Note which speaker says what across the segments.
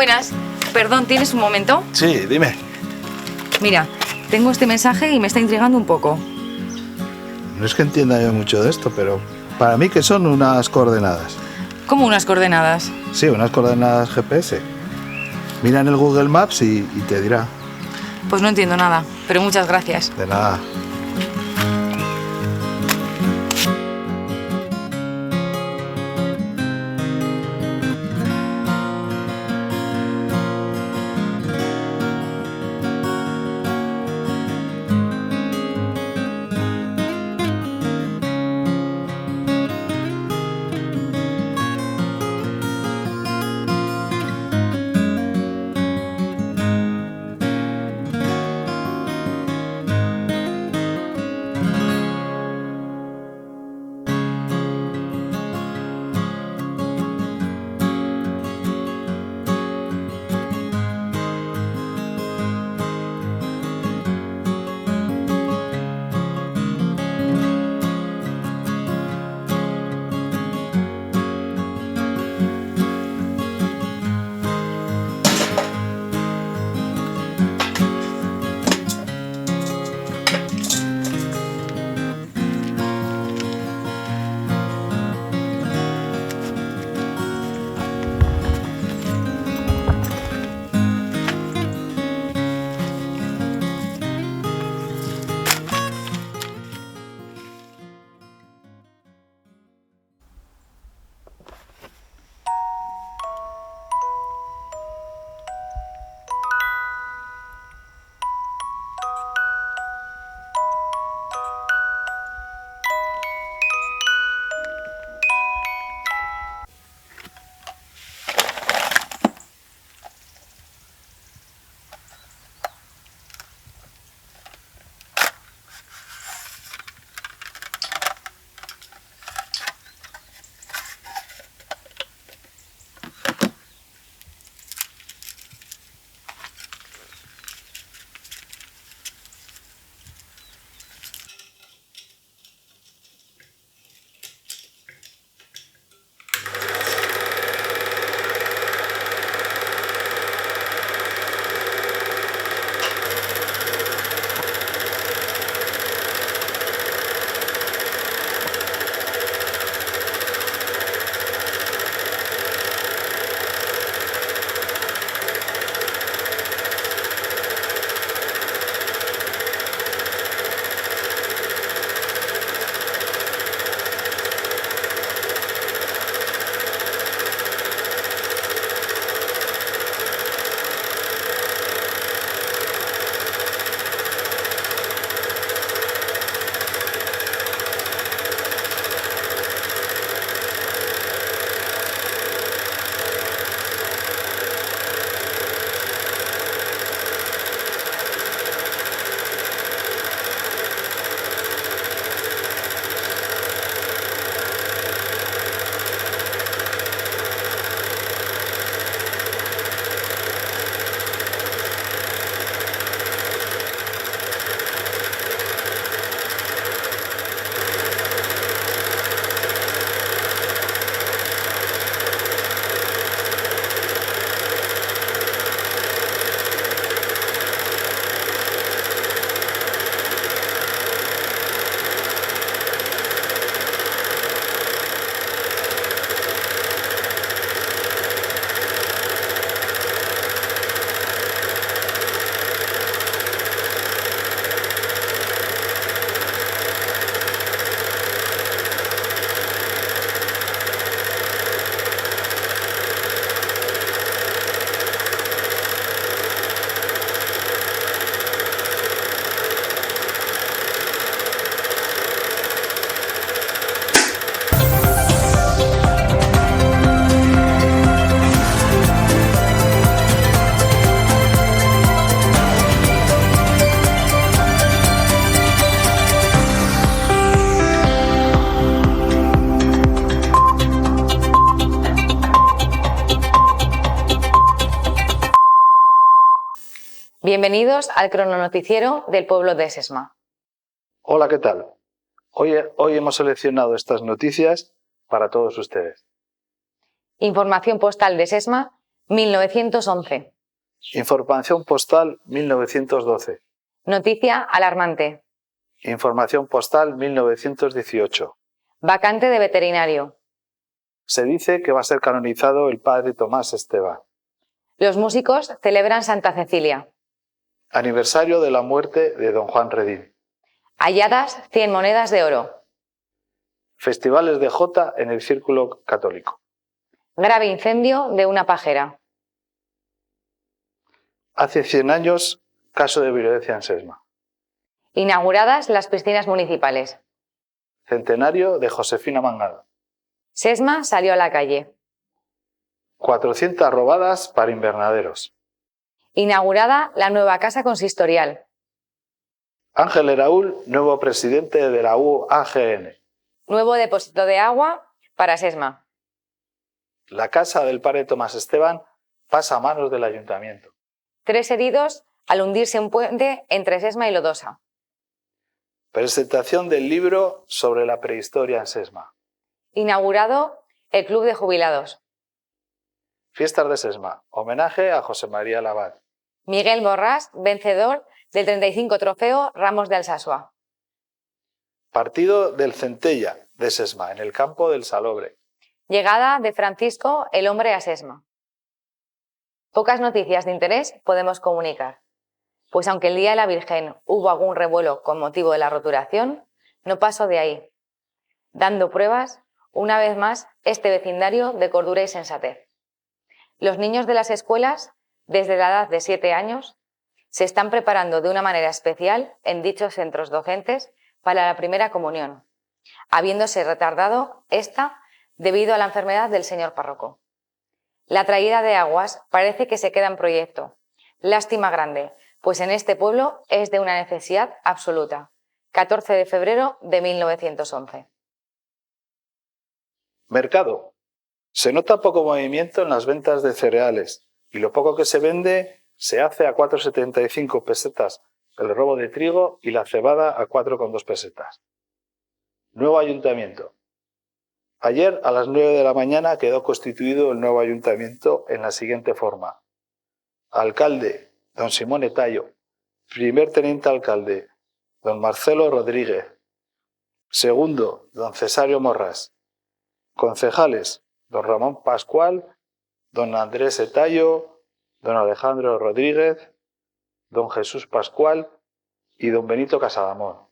Speaker 1: Buenas. Perdón, ¿tienes un momento?
Speaker 2: Sí, dime.
Speaker 1: Mira, tengo este mensaje y me está intrigando un poco.
Speaker 2: No es que entienda yo mucho de esto, pero para mí que son unas coordenadas.
Speaker 1: ¿Cómo unas coordenadas?
Speaker 2: Sí, unas coordenadas GPS. Mira en el Google Maps y te dirá.
Speaker 1: Pues no entiendo nada, pero muchas gracias.
Speaker 2: De nada.
Speaker 1: Bienvenidos al crononoticiero del pueblo de Sesma.
Speaker 2: Hola, ¿qué tal? Hoy hemos seleccionado estas noticias para todos ustedes.
Speaker 1: Información postal de Sesma 1911.
Speaker 2: Información postal 1912.
Speaker 1: Noticia alarmante.
Speaker 2: Información postal 1918.
Speaker 1: Vacante de veterinario.
Speaker 2: Se dice que va a ser canonizado el padre Tomás Esteban.
Speaker 1: Los músicos celebran Santa Cecilia.
Speaker 2: Aniversario de la muerte de don Juan Redín.
Speaker 1: Halladas 100 monedas de oro.
Speaker 2: Festivales de Jota en el Círculo Católico.
Speaker 1: Grave incendio de una pajera.
Speaker 2: Hace 100 años, caso de violencia en Sesma.
Speaker 1: Inauguradas las piscinas municipales.
Speaker 2: Centenario de Josefina Mangada.
Speaker 1: Sesma salió a la calle.
Speaker 2: 400 robadas para invernaderos.
Speaker 1: Inaugurada la nueva casa consistorial.
Speaker 2: Ángel Eraúl, nuevo presidente de la UAGN.
Speaker 1: Nuevo depósito de agua para Sesma.
Speaker 2: La casa del padre Tomás Esteban pasa a manos del ayuntamiento.
Speaker 1: 3 heridos al hundirse un puente entre Sesma y Lodosa.
Speaker 2: Presentación del libro sobre la prehistoria en Sesma.
Speaker 1: Inaugurado el Club de Jubilados.
Speaker 2: Fiestas de Sesma. Homenaje a José María Labat.
Speaker 1: Miguel Borrás, vencedor del 35 trofeo Ramos de Alsasua.
Speaker 2: Partido del Centella de Sesma, en el campo del Salobre.
Speaker 1: Llegada de Francisco el Hombre a Sesma. Pocas noticias de interés podemos comunicar, pues aunque el Día de la Virgen hubo algún revuelo con motivo de la roturación, no pasó de ahí, dando pruebas, una vez más, este vecindario de cordura y sensatez. Los niños de las escuelas, desde la edad de 7 años, se están preparando de una manera especial en dichos centros docentes para la primera comunión, habiéndose retardado esta debido a la enfermedad del señor párroco. La traída de aguas parece que se queda en proyecto. Lástima grande, pues en este pueblo es de una necesidad absoluta. 14 de febrero de 1911.
Speaker 2: Mercado. Se nota poco movimiento en las ventas de cereales y lo poco que se vende se hace a 4,75 pesetas el robo de trigo y la cebada a 4,2 pesetas. Nuevo ayuntamiento. Ayer a las 9 de la mañana quedó constituido el nuevo ayuntamiento en la siguiente forma. Alcalde, don Simón Tallo. Primer teniente alcalde, don Marcelo Rodríguez. Segundo, don Cesario Morras. Concejales, don Ramón Pascual, don Andrés Etallo, don Alejandro Rodríguez, don Jesús Pascual y don Benito Casadamón.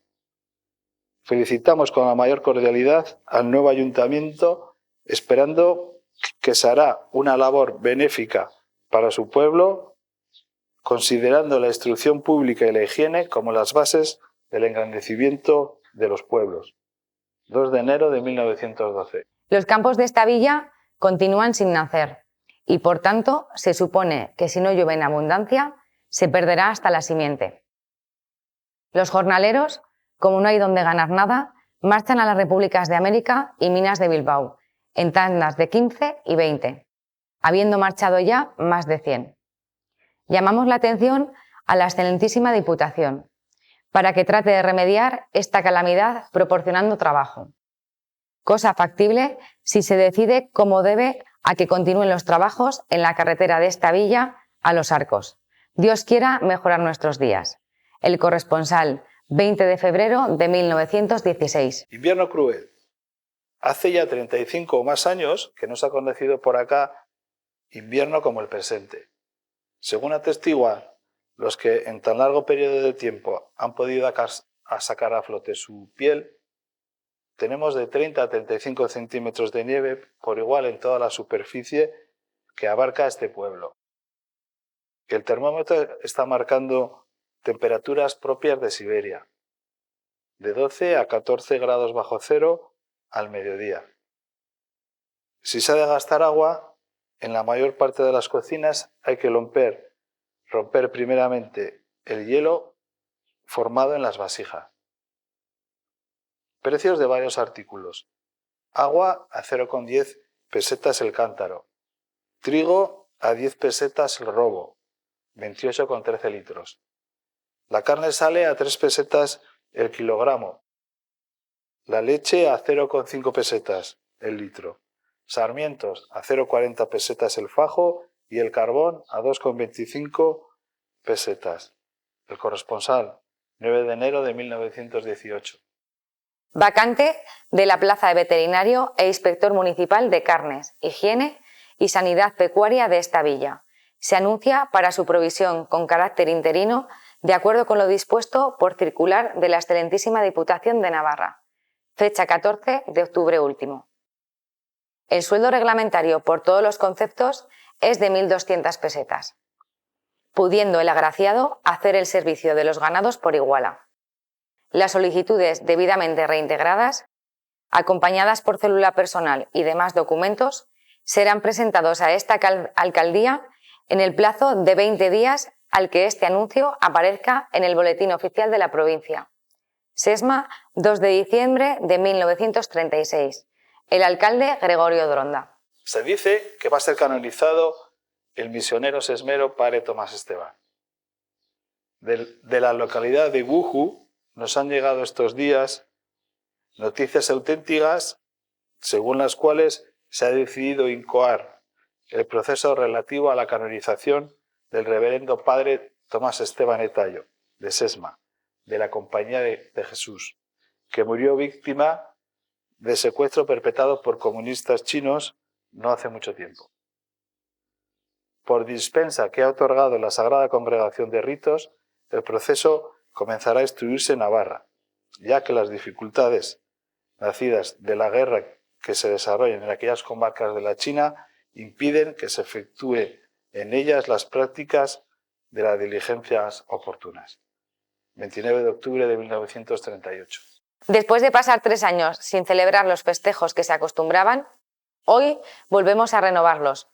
Speaker 2: Felicitamos con la mayor cordialidad al nuevo ayuntamiento, esperando que se hará una labor benéfica para su pueblo, considerando la instrucción pública y la higiene como las bases del engrandecimiento de los pueblos. 2 de enero de 1912.
Speaker 1: Los campos de esta villa continúan sin nacer y, por tanto, se supone que si no llueve en abundancia, se perderá hasta la simiente. Los jornaleros, como no hay donde ganar nada, marchan a las repúblicas de América y Minas de Bilbao, en tandas de 15 y 20, habiendo marchado ya más de 100. Llamamos la atención a la excelentísima Diputación, para que trate de remediar esta calamidad proporcionando trabajo. Cosa factible si se decide cómo debe a que continúen los trabajos en la carretera de esta villa a Los Arcos. Dios quiera mejorar nuestros días. El corresponsal, 20 de febrero de 1916.
Speaker 2: Invierno cruel. Hace ya 35 o más años que no se ha conocido por acá invierno como el presente. Según atestiguan los que en tan largo periodo de tiempo han podido sacar a flote su piel, tenemos de 30 a 35 centímetros de nieve por igual en toda la superficie que abarca este pueblo. El termómetro está marcando temperaturas propias de Siberia, de 12 a 14 grados bajo cero al mediodía. Si se ha de gastar agua, en la mayor parte de las cocinas hay que romper primeramente el hielo formado en las vasijas. Precios de varios artículos. Agua a 0,10 pesetas el cántaro. Trigo a 10 pesetas el robo, 28,13 litros. La carne sale a 3 pesetas el kilogramo. La leche a 0,5 pesetas el litro. Sarmientos a 0,40 pesetas el fajo y el carbón a 2,25 pesetas. El corresponsal, 9 de enero de 1918.
Speaker 1: Vacante de la plaza de veterinario e inspector municipal de carnes, higiene y sanidad pecuaria de esta villa. Se anuncia para su provisión con carácter interino, de acuerdo con lo dispuesto por circular de la Excelentísima Diputación de Navarra, fecha 14 de octubre último. El sueldo reglamentario por todos los conceptos es de 1.200 pesetas, pudiendo el agraciado hacer el servicio de los ganados por iguala. Las solicitudes debidamente reintegradas, acompañadas por célula personal y demás documentos, serán presentados a esta alcaldía en el plazo de 20 días al que este anuncio aparezca en el Boletín Oficial de la provincia. Sesma, 2 de diciembre de 1936. El alcalde Gregorio Dronda.
Speaker 2: Se dice que va a ser canonizado el misionero sesmero Padre Tomás Esteban. De la localidad de Guju nos han llegado estos días noticias auténticas según las cuales se ha decidido incoar el proceso relativo a la canonización del reverendo Padre Tomás Esteban Etayo, de Sesma, de la Compañía de Jesús, que murió víctima de secuestro perpetrado por comunistas chinos no hace mucho tiempo. Por dispensa que ha otorgado la Sagrada Congregación de Ritos, el proceso comenzará a instruirse en Navarra, ya que las dificultades nacidas de la guerra que se desarrollan en aquellas comarcas de la China impiden que se efectúe en ellas las prácticas de las diligencias oportunas. 29 de octubre de 1938.
Speaker 1: Después de pasar 3 años sin celebrar los festejos que se acostumbraban, hoy volvemos a renovarlos.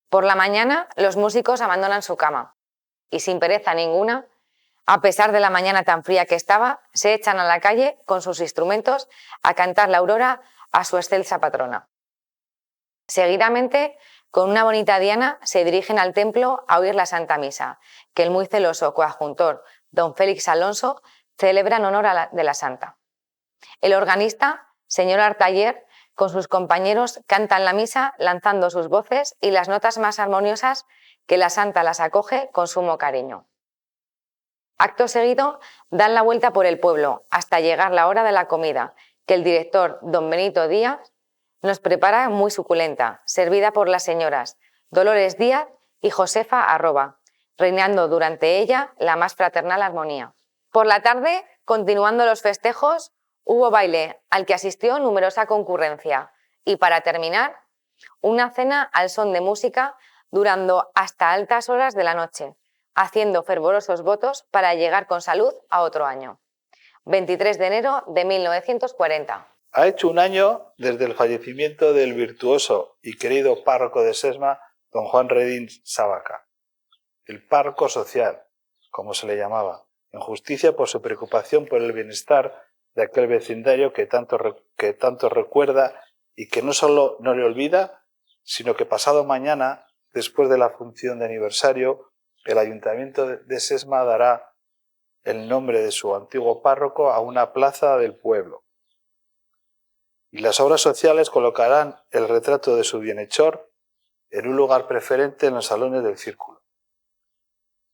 Speaker 1: Por la mañana los músicos abandonan su cama y sin pereza ninguna, a pesar de la mañana tan fría que estaba, se echan a la calle con sus instrumentos a cantar la aurora a su excelsa patrona. Seguidamente, con una bonita diana, se dirigen al templo a oír la Santa Misa, que el muy celoso coadjuntor, don Félix Alonso, celebra en honor de la Santa. El organista, señor Artaller, con sus compañeros cantan la misa lanzando sus voces y las notas más armoniosas que la Santa las acoge con sumo cariño. Acto seguido, dan la vuelta por el pueblo hasta llegar la hora de la comida, que el director, don Benito Díaz, nos prepara muy suculenta, servida por las señoras Dolores Díaz y Josefa Arroba, reinando durante ella la más fraternal armonía. Por la tarde, continuando los festejos, hubo baile al que asistió numerosa concurrencia y, para terminar, una cena al son de música durando hasta altas horas de la noche, haciendo fervorosos votos para llegar con salud a otro año. 23 de enero de 1940.
Speaker 2: Ha hecho un año desde el fallecimiento del virtuoso y querido párroco de Sesma, don Juan Redín Sábaca, el párroco social, como se le llamaba, en justicia por su preocupación por el bienestar de aquel vecindario que tanto recuerda y que no solo no le olvida, sino que pasado mañana, después de la función de aniversario, el Ayuntamiento de Sesma dará el nombre de su antiguo párroco a una plaza del pueblo. Y las obras sociales colocarán el retrato de su bienhechor en un lugar preferente en los salones del círculo.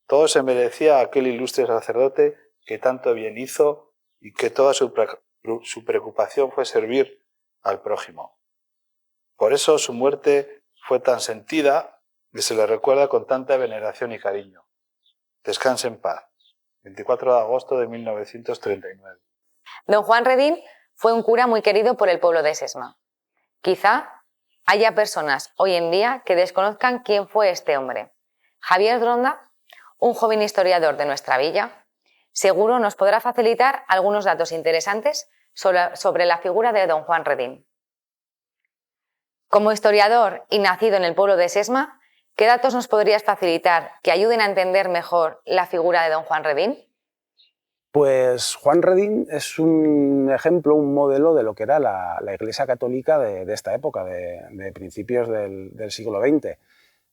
Speaker 2: Todo se merecía a aquel ilustre sacerdote que tanto bien hizo y que toda su preocupación fue servir al prójimo. Por eso su muerte fue tan sentida y se le recuerda con tanta veneración y cariño. Descanse en paz. 24 de agosto de 1939.
Speaker 1: Don Juan Redín fue un cura muy querido por el pueblo de Sesma. Quizá haya personas hoy en día que desconozcan quién fue este hombre. Javier Dronda, un joven historiador de nuestra villa, seguro nos podrá facilitar algunos datos interesantes sobre la figura de don Juan Redín. Como historiador y nacido en el pueblo de Sesma, ¿qué datos nos podrías facilitar que ayuden a entender mejor la figura de don Juan Redín?
Speaker 3: Pues Juan Redín es un ejemplo, un modelo de lo que era la Iglesia Católica de esta época, de principios del siglo XX.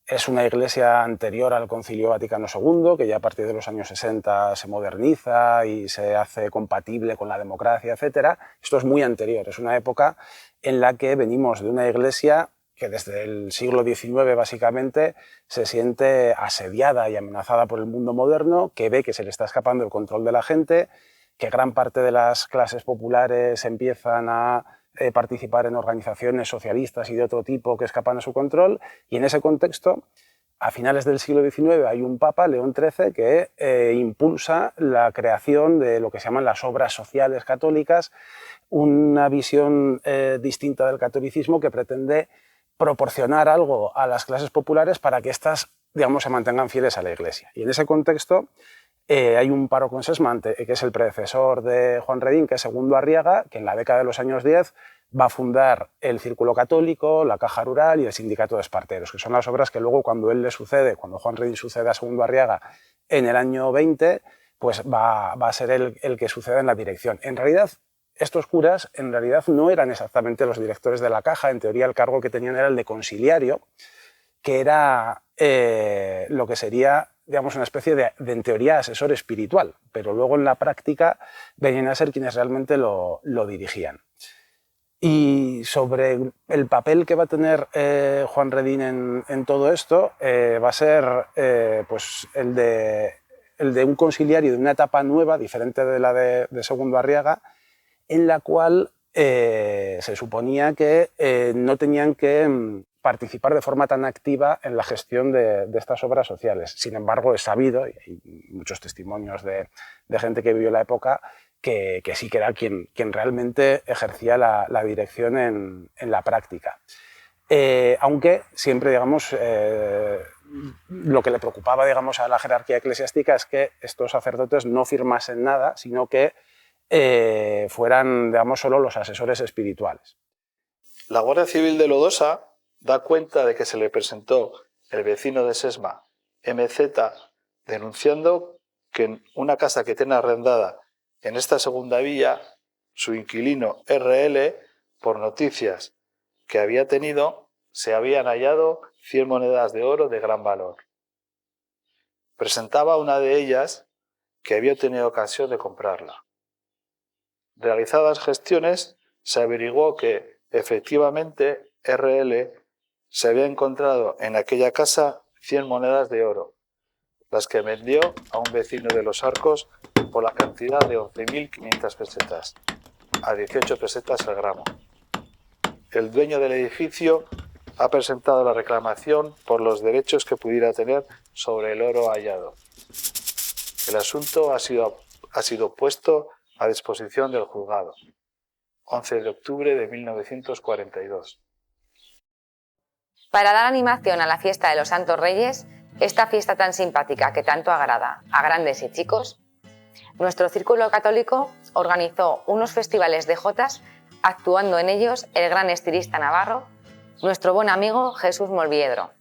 Speaker 3: Es una iglesia anterior al Concilio Vaticano II, que ya a partir de los años 60 se moderniza y se hace compatible con la democracia, etc. Esto es muy anterior, es una época en la que venimos de una iglesia que desde el siglo XIX básicamente se siente asediada y amenazada por el mundo moderno, que ve que se le está escapando el control de la gente, que gran parte de las clases populares empiezan a participar en organizaciones socialistas y de otro tipo que escapan a su control, y en ese contexto, a finales del siglo XIX, hay un papa, León XIII, que impulsa la creación de lo que se llaman las obras sociales católicas, una visión distinta del catolicismo que pretende proporcionar algo a las clases populares para que éstas, digamos, se mantengan fieles a la Iglesia. Y en ese contexto hay un párroco en Sesma, que es el predecesor de Juan Redín, que es Segundo Arriaga, que en la década de los años 10 va a fundar el Círculo Católico, la Caja Rural y el Sindicato de Esparteros, que son las obras que luego, cuando él le sucede, cuando Juan Redín sucede a Segundo Arriaga en el año 20, pues va a ser el que suceda en la dirección. En realidad, estos curas no eran exactamente los directores de la Caja. En teoría, el cargo que tenían era el de consiliario, que era lo que sería, digamos, una especie de, en teoría, asesor espiritual, pero luego en la práctica venían a ser quienes realmente lo dirigían. Y sobre el papel que va a tener Juan Redín en todo esto, va a ser pues el de un consiliario de una etapa nueva, diferente de la de Segundo Arriaga, en la cual se suponía que no tenían que participar de forma tan activa en la gestión de estas obras sociales. Sin embargo, es sabido, y hay muchos testimonios de gente que vivió la época, que sí que era quien realmente ejercía la dirección en la práctica. Aunque siempre, digamos, lo que le preocupaba, digamos, a la jerarquía eclesiástica es que estos sacerdotes no firmasen nada, sino que fueran, digamos, solo los asesores espirituales.
Speaker 2: La Guardia Civil de Lodosa da cuenta de que se le presentó el vecino de Sesma, MZ, denunciando que en una casa que tiene arrendada en esta segunda villa, su inquilino RL, por noticias que había tenido, se habían hallado 100 monedas de oro de gran valor. Presentaba una de ellas que había tenido ocasión de comprarla. Realizadas gestiones, se averiguó que, efectivamente, RL se había encontrado en aquella casa 100 monedas de oro, las que vendió a un vecino de Los Arcos por la cantidad de 11.500 pesetas, a 18 pesetas el gramo. El dueño del edificio ha presentado la reclamación por los derechos que pudiera tener sobre el oro hallado. El asunto ha sido puesto a disposición del juzgado. 11 de octubre de 1942.
Speaker 1: Para dar animación a la fiesta de los Santos Reyes, esta fiesta tan simpática que tanto agrada a grandes y chicos, nuestro Círculo Católico organizó unos festivales de jotas, actuando en ellos el gran estilista navarro, nuestro buen amigo Jesús Molviedro,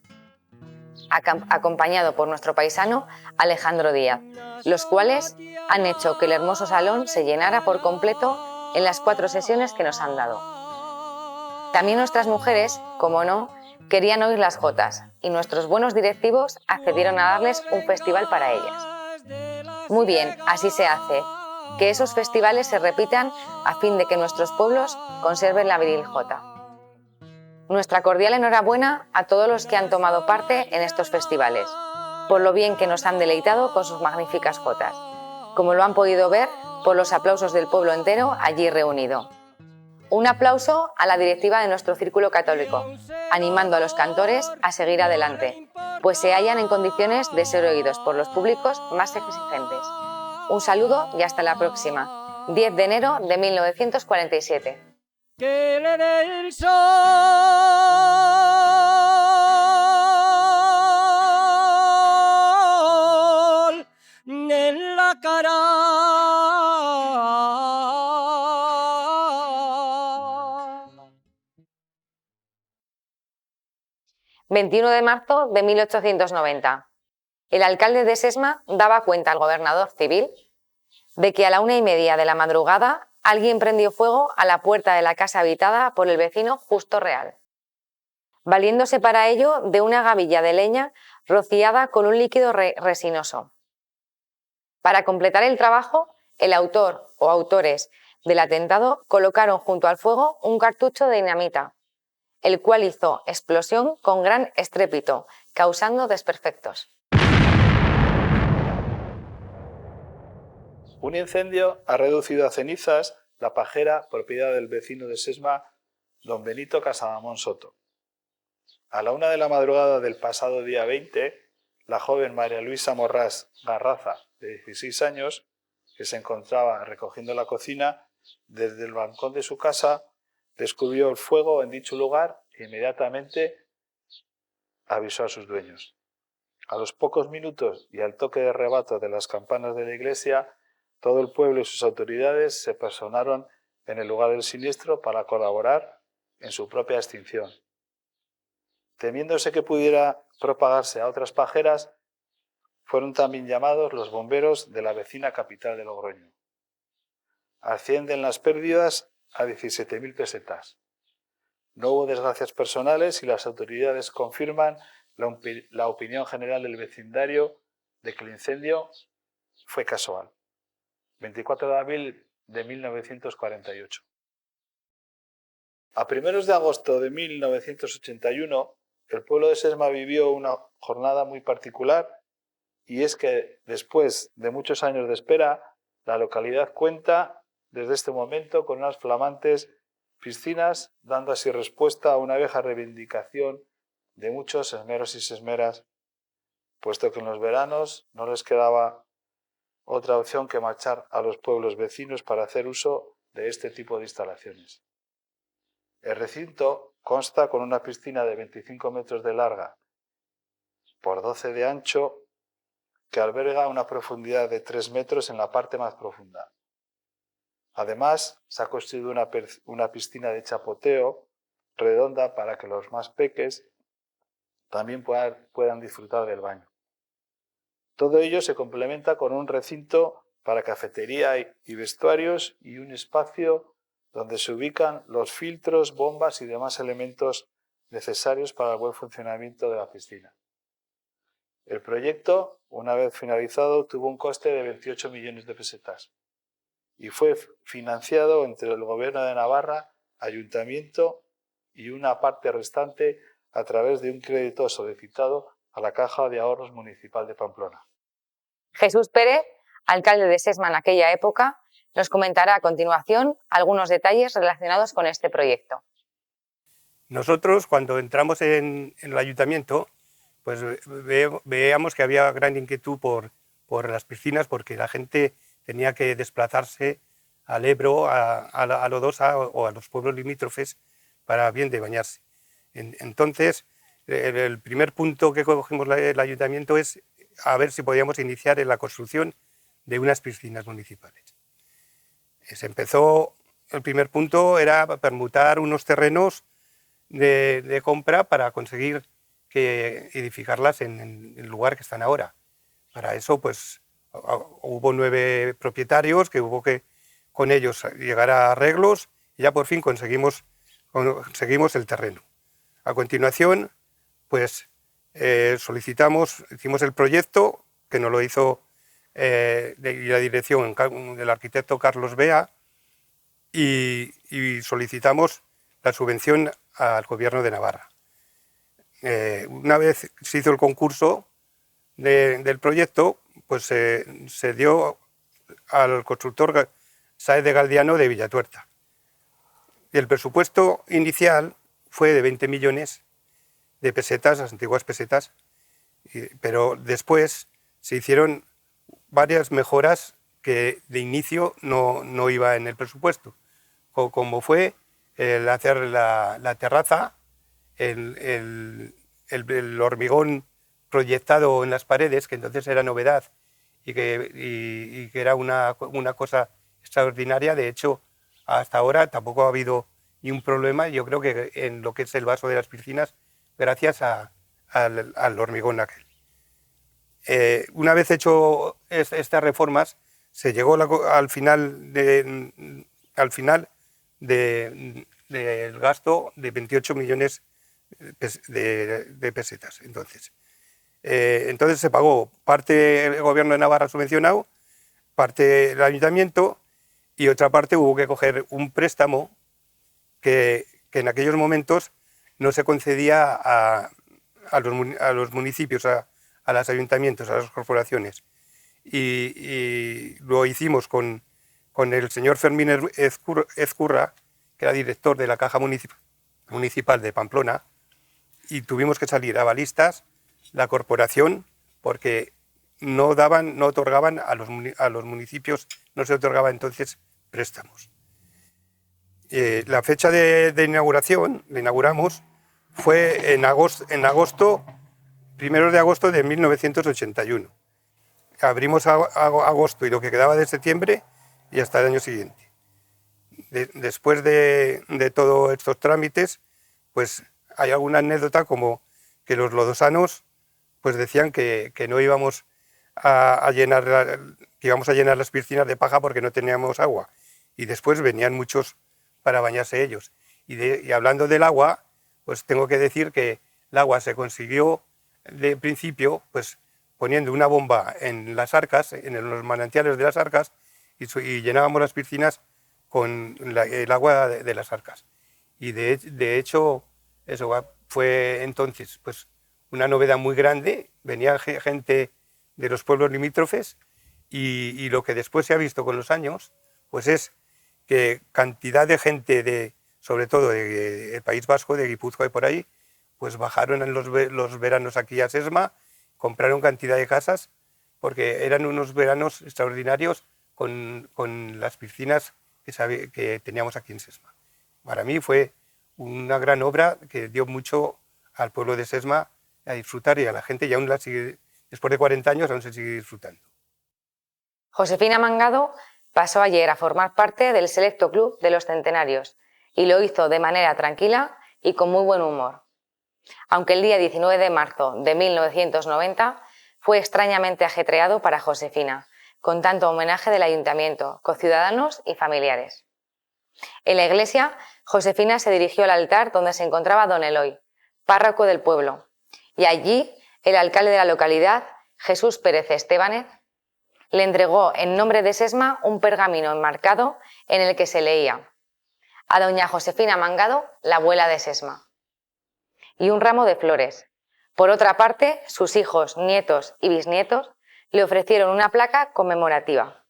Speaker 1: acompañado por nuestro paisano Alejandro Díaz, los cuales han hecho que el hermoso salón se llenara por completo en las 4 sesiones que nos han dado. También nuestras mujeres, como no, querían oír las jotas y nuestros buenos directivos accedieron a darles un festival para ellas. Muy bien, así se hace, que esos festivales se repitan a fin de que nuestros pueblos conserven la viril jota. Nuestra cordial enhorabuena a todos los que han tomado parte en estos festivales, por lo bien que nos han deleitado con sus magníficas jotas, como lo han podido ver por los aplausos del pueblo entero allí reunido. Un aplauso a la directiva de nuestro Círculo Católico, animando a los cantores a seguir adelante, pues se hallan en condiciones de ser oídos por los públicos más exigentes. Un saludo y hasta la próxima. 10 de enero de 1947.
Speaker 4: Que le dé el sol en la cara.
Speaker 1: 21 de marzo de 1890. El alcalde de Sesma daba cuenta al gobernador civil de que a la 1:30 de la madrugada alguien prendió fuego a la puerta de la casa habitada por el vecino Justo Real, valiéndose para ello de una gavilla de leña rociada con un líquido resinoso. Para completar el trabajo, el autor o autores del atentado colocaron junto al fuego un cartucho de dinamita, el cual hizo explosión con gran estrépito, causando desperfectos.
Speaker 2: Un incendio ha reducido a cenizas la pajera propiedad del vecino de Sesma, don Benito Casadamón Soto. A la 1 de la madrugada del pasado día 20, la joven María Luisa Morrás Garraza, de 16 años, que se encontraba recogiendo la cocina, desde el balcón de su casa descubrió el fuego en dicho lugar e inmediatamente avisó a sus dueños. A los pocos minutos y al toque de rebato de las campanas de la iglesia, todo el pueblo y sus autoridades se personaron en el lugar del siniestro para colaborar en su propia extinción. Temiéndose que pudiera propagarse a otras pajeras, fueron también llamados los bomberos de la vecina capital de Logroño. Ascienden las pérdidas a 17.000 pesetas. No hubo desgracias personales y las autoridades confirman la opinión general del vecindario de que el incendio fue casual. 24 de abril de 1948. A primeros de agosto de 1981, el pueblo de Sesma vivió una jornada muy particular, y es que después de muchos años de espera, la localidad cuenta desde este momento con unas flamantes piscinas, dando así respuesta a una vieja reivindicación de muchos sesmeros y sesmeras, puesto que en los veranos no les quedaba otra opción que marchar a los pueblos vecinos para hacer uso de este tipo de instalaciones. El recinto consta con una piscina de 25 metros de larga por 12 de ancho, que alberga una profundidad de 3 metros en la parte más profunda. Además, se ha construido una piscina de chapoteo redonda para que los más peques también puedan disfrutar del baño. Todo ello se complementa con un recinto para cafetería y vestuarios y un espacio donde se ubican los filtros, bombas y demás elementos necesarios para el buen funcionamiento de la piscina. El proyecto, una vez finalizado, tuvo un coste de 28 millones de pesetas y fue financiado entre el Gobierno de Navarra, Ayuntamiento y una parte restante a través de un crédito solicitado a la Caja de Ahorros Municipal de Pamplona.
Speaker 1: Jesús Pérez, alcalde de Sesma en aquella época, nos comentará a continuación algunos detalles relacionados con este proyecto.
Speaker 5: Nosotros, cuando entramos en el ayuntamiento, pues veíamos que había gran inquietud por las piscinas, porque la gente tenía que desplazarse al Ebro, a Lodosa o a los pueblos limítrofes para bien de bañarse. Entonces, el primer punto que cogimos el ayuntamiento es a ver si podíamos iniciar en la construcción de unas piscinas municipales. Se empezó, el primer punto era permutar unos terrenos de compra para conseguir edificarlas en el lugar que están ahora. Para eso, pues, hubo 9 propietarios que hubo que con ellos llegar a arreglos y ya por fin conseguimos el terreno. A continuación, pues, hicimos el proyecto, que nos lo hizo la dirección del arquitecto Carlos Bea, y solicitamos la subvención al Gobierno de Navarra. Una vez se hizo el concurso del proyecto, pues se dio al constructor Sáez de Galdiano de Villatuerta. Y el presupuesto inicial fue de 20 millones de pesetas, las antiguas pesetas, pero después se hicieron varias mejoras que de inicio no iba en el presupuesto, como fue el hacer la terraza, el hormigón proyectado en las paredes, que entonces era novedad y que era una cosa extraordinaria. De hecho, hasta ahora tampoco ha habido ni un problema, yo creo que en lo que es el vaso de las piscinas, gracias al hormigón aquel. Una vez hecho estas reformas, se llegó al final del gasto de 28 millones de pesetas. Entonces se pagó parte el Gobierno de Navarra subvencionado, parte el Ayuntamiento, y otra parte hubo que coger un préstamo que en aquellos momentos no se concedía a los municipios, a los ayuntamientos, a las corporaciones. Y lo hicimos con el señor Fermín Ezcurra, que era director de la Caja Municipal de Pamplona, y tuvimos que salir avalistas, la corporación, porque no otorgaban a los municipios, no se otorgaba entonces préstamos. La fecha de inauguración, la inauguramos, fue en agosto, 1 de agosto de 1981. Abrimos agosto y lo que quedaba de septiembre y hasta el año siguiente. Después de todos estos trámites, pues hay alguna anécdota como que los lodosanos pues decían que no íbamos a llenar las piscinas de paja porque no teníamos agua. Y después venían muchos para bañarse ellos. Y hablando del agua, pues tengo que decir que el agua se consiguió de principio pues poniendo una bomba en las arcas, en los manantiales de las arcas, y llenábamos las piscinas con el agua de las arcas. Y de hecho, eso fue entonces pues una novedad muy grande. Venía gente de los pueblos limítrofes y lo que después se ha visto con los años pues es que cantidad de gente, sobre todo del País Vasco, de Guipúzcoa y por ahí, pues bajaron en los veranos aquí a Sesma, compraron cantidad de casas, porque eran unos veranos extraordinarios con las piscinas que teníamos aquí en Sesma. Para mí fue una gran obra que dio mucho al pueblo de Sesma a disfrutar, y a la gente, y aún después de 40 años aún se sigue disfrutando.
Speaker 1: Josefina Mangado pasó ayer a formar parte del selecto club de los centenarios y lo hizo de manera tranquila y con muy buen humor. Aunque el día 19 de marzo de 1990 fue extrañamente ajetreado para Josefina, con tanto homenaje del ayuntamiento, conciudadanos y familiares. En la iglesia, Josefina se dirigió al altar donde se encontraba don Eloy, párroco del pueblo, y allí el alcalde de la localidad, Jesús Pérez Estébanez, le entregó en nombre de Sesma un pergamino enmarcado en el que se leía: a doña Josefina Mangado, la abuela de Sesma, y un ramo de flores. Por otra parte, sus hijos, nietos y bisnietos le ofrecieron una placa conmemorativa.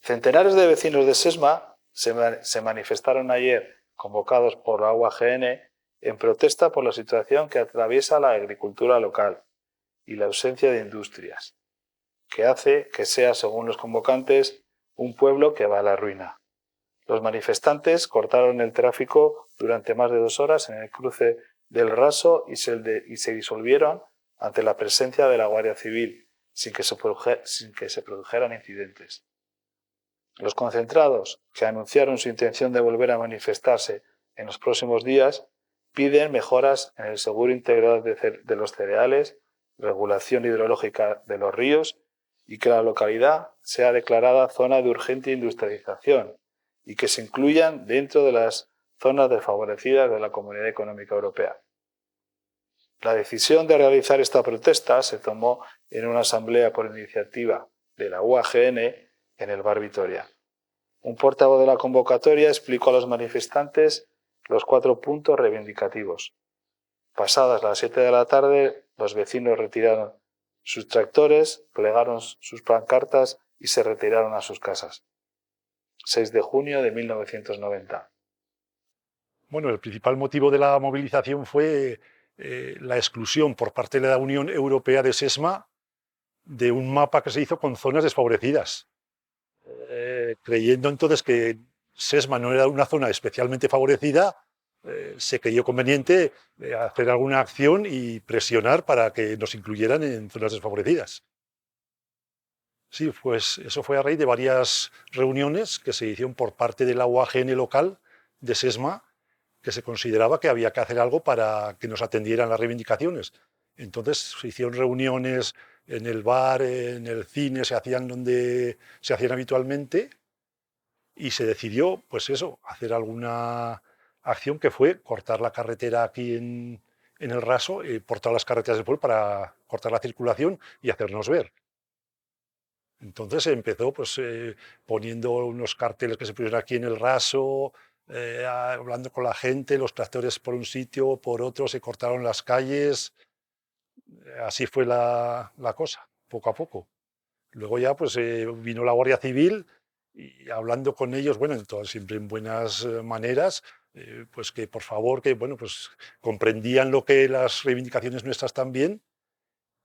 Speaker 2: Centenares de vecinos de Sesma se manifestaron ayer, convocados por la UAGN, en protesta por la situación que atraviesa la agricultura local y la ausencia de industrias, que hace que sea, según los convocantes, un pueblo que va a la ruina. Los manifestantes cortaron el tráfico durante más de 2 horas en el cruce del Raso y se disolvieron ante la presencia de la Guardia Civil, sin que se produjeran incidentes. Los concentrados, que anunciaron su intención de volver a manifestarse en los próximos días, piden mejoras en el seguro integral de los cereales, regulación hidrológica de los ríos y que la localidad sea declarada zona de urgente industrialización y que se incluyan dentro de las zonas desfavorecidas de la Comunidad Económica Europea. La decisión de realizar esta protesta se tomó en una asamblea por iniciativa de la UAGN en el Bar Vitoria. Un portavoz de la convocatoria explicó a los manifestantes los 4 puntos reivindicativos. Pasadas las 7 de la tarde, los vecinos retiraron sus tractores, plegaron sus pancartas y se retiraron a sus casas. 6 de junio de 1990.
Speaker 6: Bueno, el principal motivo de la movilización fue la exclusión por parte de la Unión Europea de Sesma de un mapa que se hizo con zonas desfavorecidas, creyendo entonces que Sesma no era una zona especialmente favorecida. Se creyó conveniente hacer alguna acción y presionar para que nos incluyeran en zonas desfavorecidas. Sí, pues eso fue a raíz de varias reuniones que se hicieron por parte de la UAGN local de Sesma, que se consideraba que había que hacer algo para que nos atendieran las reivindicaciones. Entonces se hicieron reuniones en el bar, en el cine, se hacían donde se hacían habitualmente, y se decidió, pues eso, hacer alguna acción que fue cortar la carretera aquí en el Raso, por todas las carreteras del pueblo para cortar la circulación y hacernos ver. Entonces se empezó pues, poniendo unos carteles que se pusieron aquí en el Raso, hablando con la gente, los tractores por un sitio, por otro, se cortaron las calles. Así fue la cosa, poco a poco. Luego ya pues vino la Guardia Civil y hablando con ellos, bueno, siempre en buenas maneras, pues que por favor, que bueno, pues comprendían lo que las reivindicaciones nuestras también,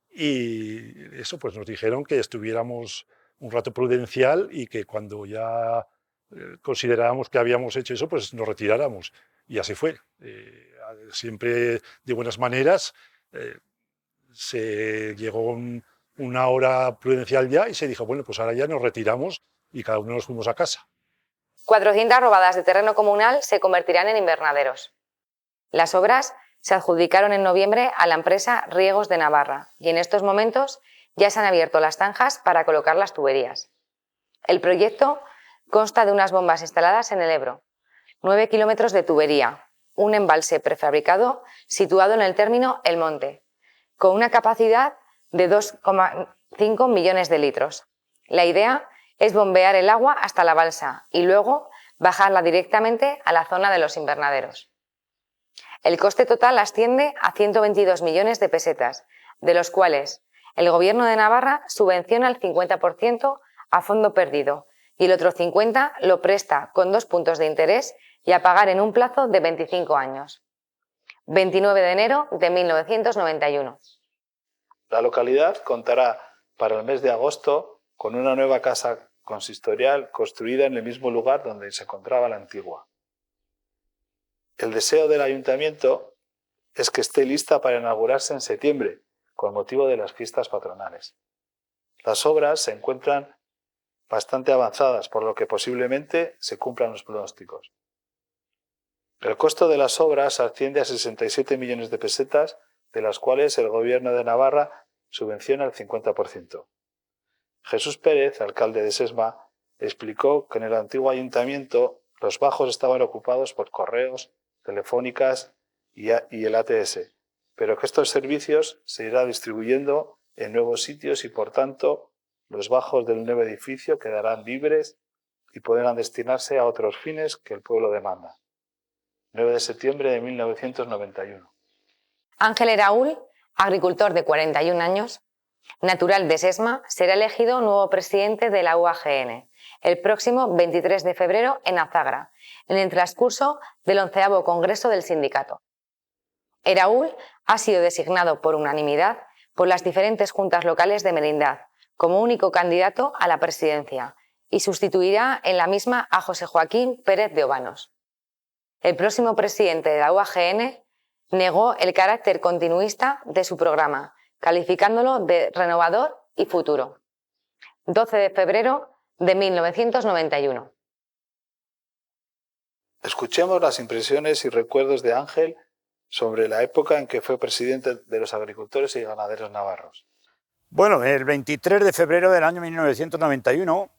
Speaker 6: y eso pues nos dijeron que estuviéramos un rato prudencial y que cuando ya considerábamos que habíamos hecho eso, pues nos retiráramos. Y así fue. Siempre de buenas maneras. Se llegó una hora prudencial ya y se dijo, bueno, pues ahora ya nos retiramos y cada uno nos fuimos a casa.
Speaker 1: 400 robadas de terreno comunal se convertirán en invernaderos. Las obras se adjudicaron en noviembre a la empresa Riegos de Navarra y en estos momentos ya se han abierto las zanjas para colocar las tuberías. El proyecto consta de unas bombas instaladas en el Ebro, 9 kilómetros de tubería, un embalse prefabricado situado en el término El Monte, con una capacidad de 2,5 millones de litros. La idea es bombear el agua hasta la balsa y luego bajarla directamente a la zona de los invernaderos. El coste total asciende a 122 millones de pesetas, de los cuales el Gobierno de Navarra subvenciona el 50% a fondo perdido y el otro 50% lo presta con 2 puntos de interés y a pagar en un plazo de 25 años. 29 de enero de 1991.
Speaker 2: La localidad contará para el mes de agosto con una nueva casa consistorial construida en el mismo lugar donde se encontraba la antigua. El deseo del ayuntamiento es que esté lista para inaugurarse en septiembre, con motivo de las fiestas patronales. Las obras se encuentran bastante avanzadas, por lo que posiblemente se cumplan los pronósticos. El costo de las obras asciende a 67 millones de pesetas, de las cuales el Gobierno de Navarra subvenciona el 50%. Jesús Pérez, alcalde de Sesma, explicó que en el antiguo ayuntamiento los bajos estaban ocupados por correos, telefónicas y el ATS, pero que estos servicios se irán distribuyendo en nuevos sitios y, por tanto, los bajos del nuevo edificio quedarán libres y podrán destinarse a otros fines que el pueblo demanda. 9 de septiembre de 1991.
Speaker 1: Ángel Eraúl, agricultor de 41 años, natural de Sesma, será elegido nuevo presidente de la UAGN el próximo 23 de febrero en Azagra, en el transcurso del 11º Congreso del Sindicato. Eraúl ha sido designado por unanimidad por las diferentes juntas locales de Merindad como único candidato a la presidencia y sustituirá en la misma a José Joaquín Pérez de Obanos. El próximo presidente de la UAGN negó el carácter continuista de su programa, calificándolo de renovador y futuro. 12 de febrero de 1991.
Speaker 2: Escuchemos las impresiones y recuerdos de Ángel sobre la época en que fue presidente de los agricultores y ganaderos navarros.
Speaker 7: Bueno, el 23 de febrero del año 1991,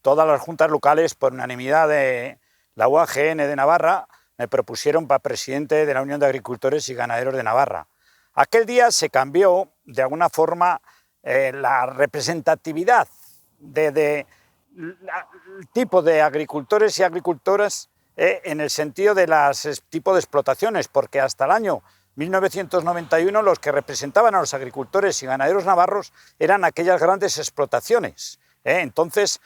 Speaker 7: todas las juntas locales, por unanimidad de la UAGN de Navarra, me propusieron para presidente de la Unión de Agricultores y Ganaderos de Navarra. Aquel día se cambió, de alguna forma, la representatividad del tipo de agricultores y agricultoras en el sentido de los tipos de explotaciones, porque hasta el año 1991 los que representaban a los agricultores y ganaderos navarros eran aquellas grandes explotaciones. Entonces,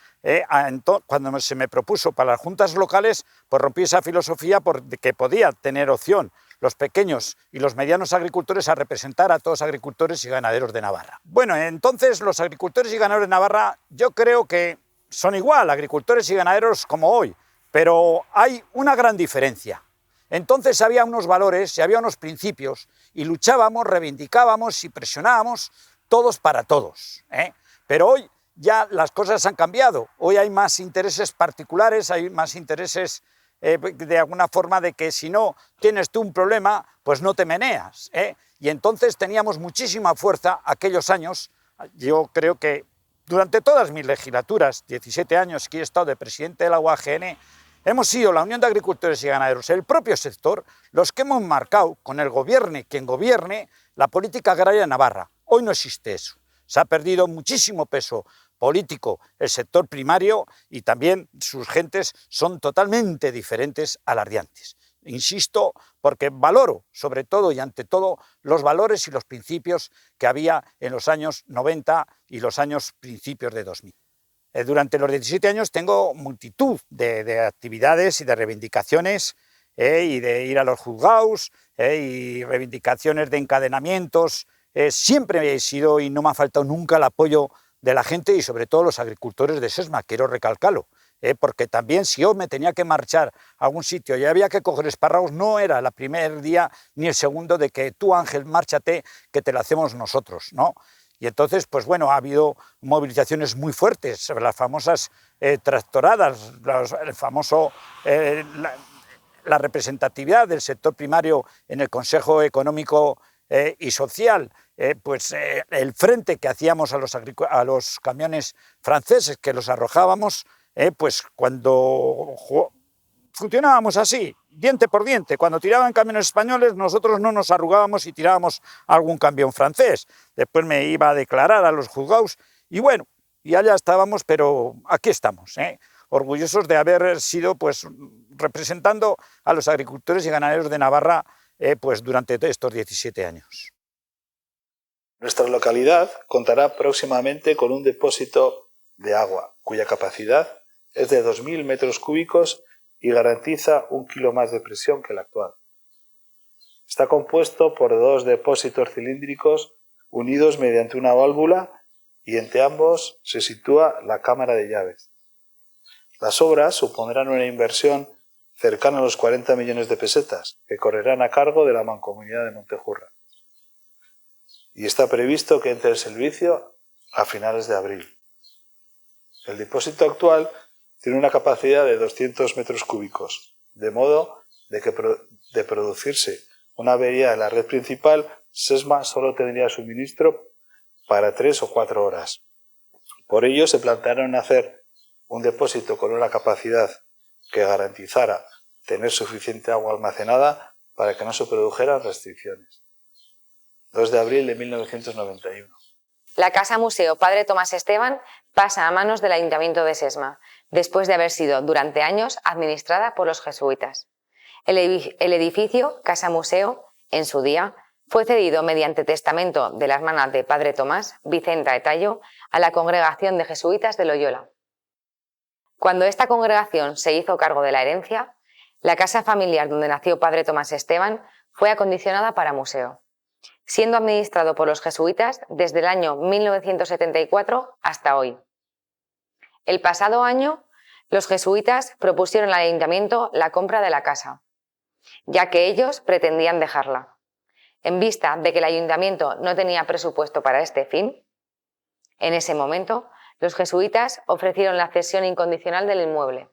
Speaker 7: cuando se me propuso para las juntas locales, pues rompí esa filosofía porque podía tener opción los pequeños y los medianos agricultores a representar a todos los agricultores y ganaderos de Navarra. Bueno, entonces los agricultores y ganaderos de Navarra yo creo que son igual, agricultores y ganaderos como hoy, pero hay una gran diferencia. Entonces había unos valores y había unos principios y luchábamos, reivindicábamos y presionábamos todos para todos. Pero hoy ya las cosas han cambiado, hoy hay más intereses particulares, hay más intereses de alguna forma de que si no tienes tú un problema, pues no te meneas. Y entonces teníamos muchísima fuerza aquellos años. Yo creo que durante todas mis legislaturas, 17 años que he estado de presidente de la UAGN, hemos sido la Unión de Agricultores y Ganaderos, el propio sector, los que hemos marcado con el gobierne quien gobierne la política agraria de Navarra. Hoy no existe eso. Se ha perdido muchísimo peso político, el sector primario y también sus gentes son totalmente diferentes a las de antes. Insisto, porque valoro sobre todo y ante todo los valores y los principios que había en los años 90 y los años principios de 2000. Durante los 17 años tengo multitud de actividades y de reivindicaciones y de ir a los juzgados y reivindicaciones de encadenamientos. Siempre he sido y no me ha faltado nunca el apoyo de la gente y sobre todo los agricultores de Sesma, quiero recalcarlo. Porque también si yo me tenía que marchar a algún sitio y había que coger espárragos, no era el primer día ni el segundo de que tú, Ángel, márchate, que te lo hacemos nosotros, ¿no? Y entonces, pues bueno, ha habido movilizaciones muy fuertes sobre las famosas tractoradas, la representatividad del sector primario en el Consejo Económico y Social, el frente que hacíamos a los camiones franceses, que los arrojábamos, pues cuando funcionábamos así, diente por diente. Cuando tiraban camiones españoles, nosotros no nos arrugábamos y tirábamos algún camión francés. Después me iba a declarar a los juzgados y bueno, y allá estábamos, pero aquí estamos, orgullosos de haber sido, pues, representando a los agricultores y ganaderos de Navarra, pues, durante estos 17 años.
Speaker 2: Nuestra localidad contará próximamente con un depósito de agua, cuya capacidad es de 2.000 metros cúbicos y garantiza 1 kilo más de presión que el actual. Está compuesto por 2 depósitos cilíndricos unidos mediante una válvula y entre ambos se sitúa la cámara de llaves. Las obras supondrán una inversión cercana a los 40 millones de pesetas, que correrán a cargo de la Mancomunidad de Montejurra. Y está previsto que entre el servicio a finales de abril. El depósito actual tiene una capacidad de 200 metros cúbicos, de modo que de producirse una avería de la red principal, Sesma solo tendría suministro para 3 o 4 horas. Por ello se plantearon hacer un depósito con una capacidad que garantizara tener suficiente agua almacenada para que no se produjeran restricciones. 2 de abril de 1991.
Speaker 1: La Casa Museo Padre Tomás Esteban pasa a manos del Ayuntamiento de Sesma, después de haber sido durante años administrada por los jesuitas. El edificio Casa Museo, en su día, fue cedido mediante testamento de la hermana de Padre Tomás, Vicenta de Tallo, a la Congregación de Jesuitas de Loyola. Cuando esta congregación se hizo cargo de la herencia, la casa familiar donde nació Padre Tomás Esteban fue acondicionada para museo, siendo administrado por los jesuitas desde el año 1974 hasta hoy. El pasado año, los jesuitas propusieron al ayuntamiento la compra de la casa, ya que ellos pretendían dejarla. En vista de que el ayuntamiento no tenía presupuesto para este fin, en ese momento, los jesuitas ofrecieron la cesión incondicional del inmueble.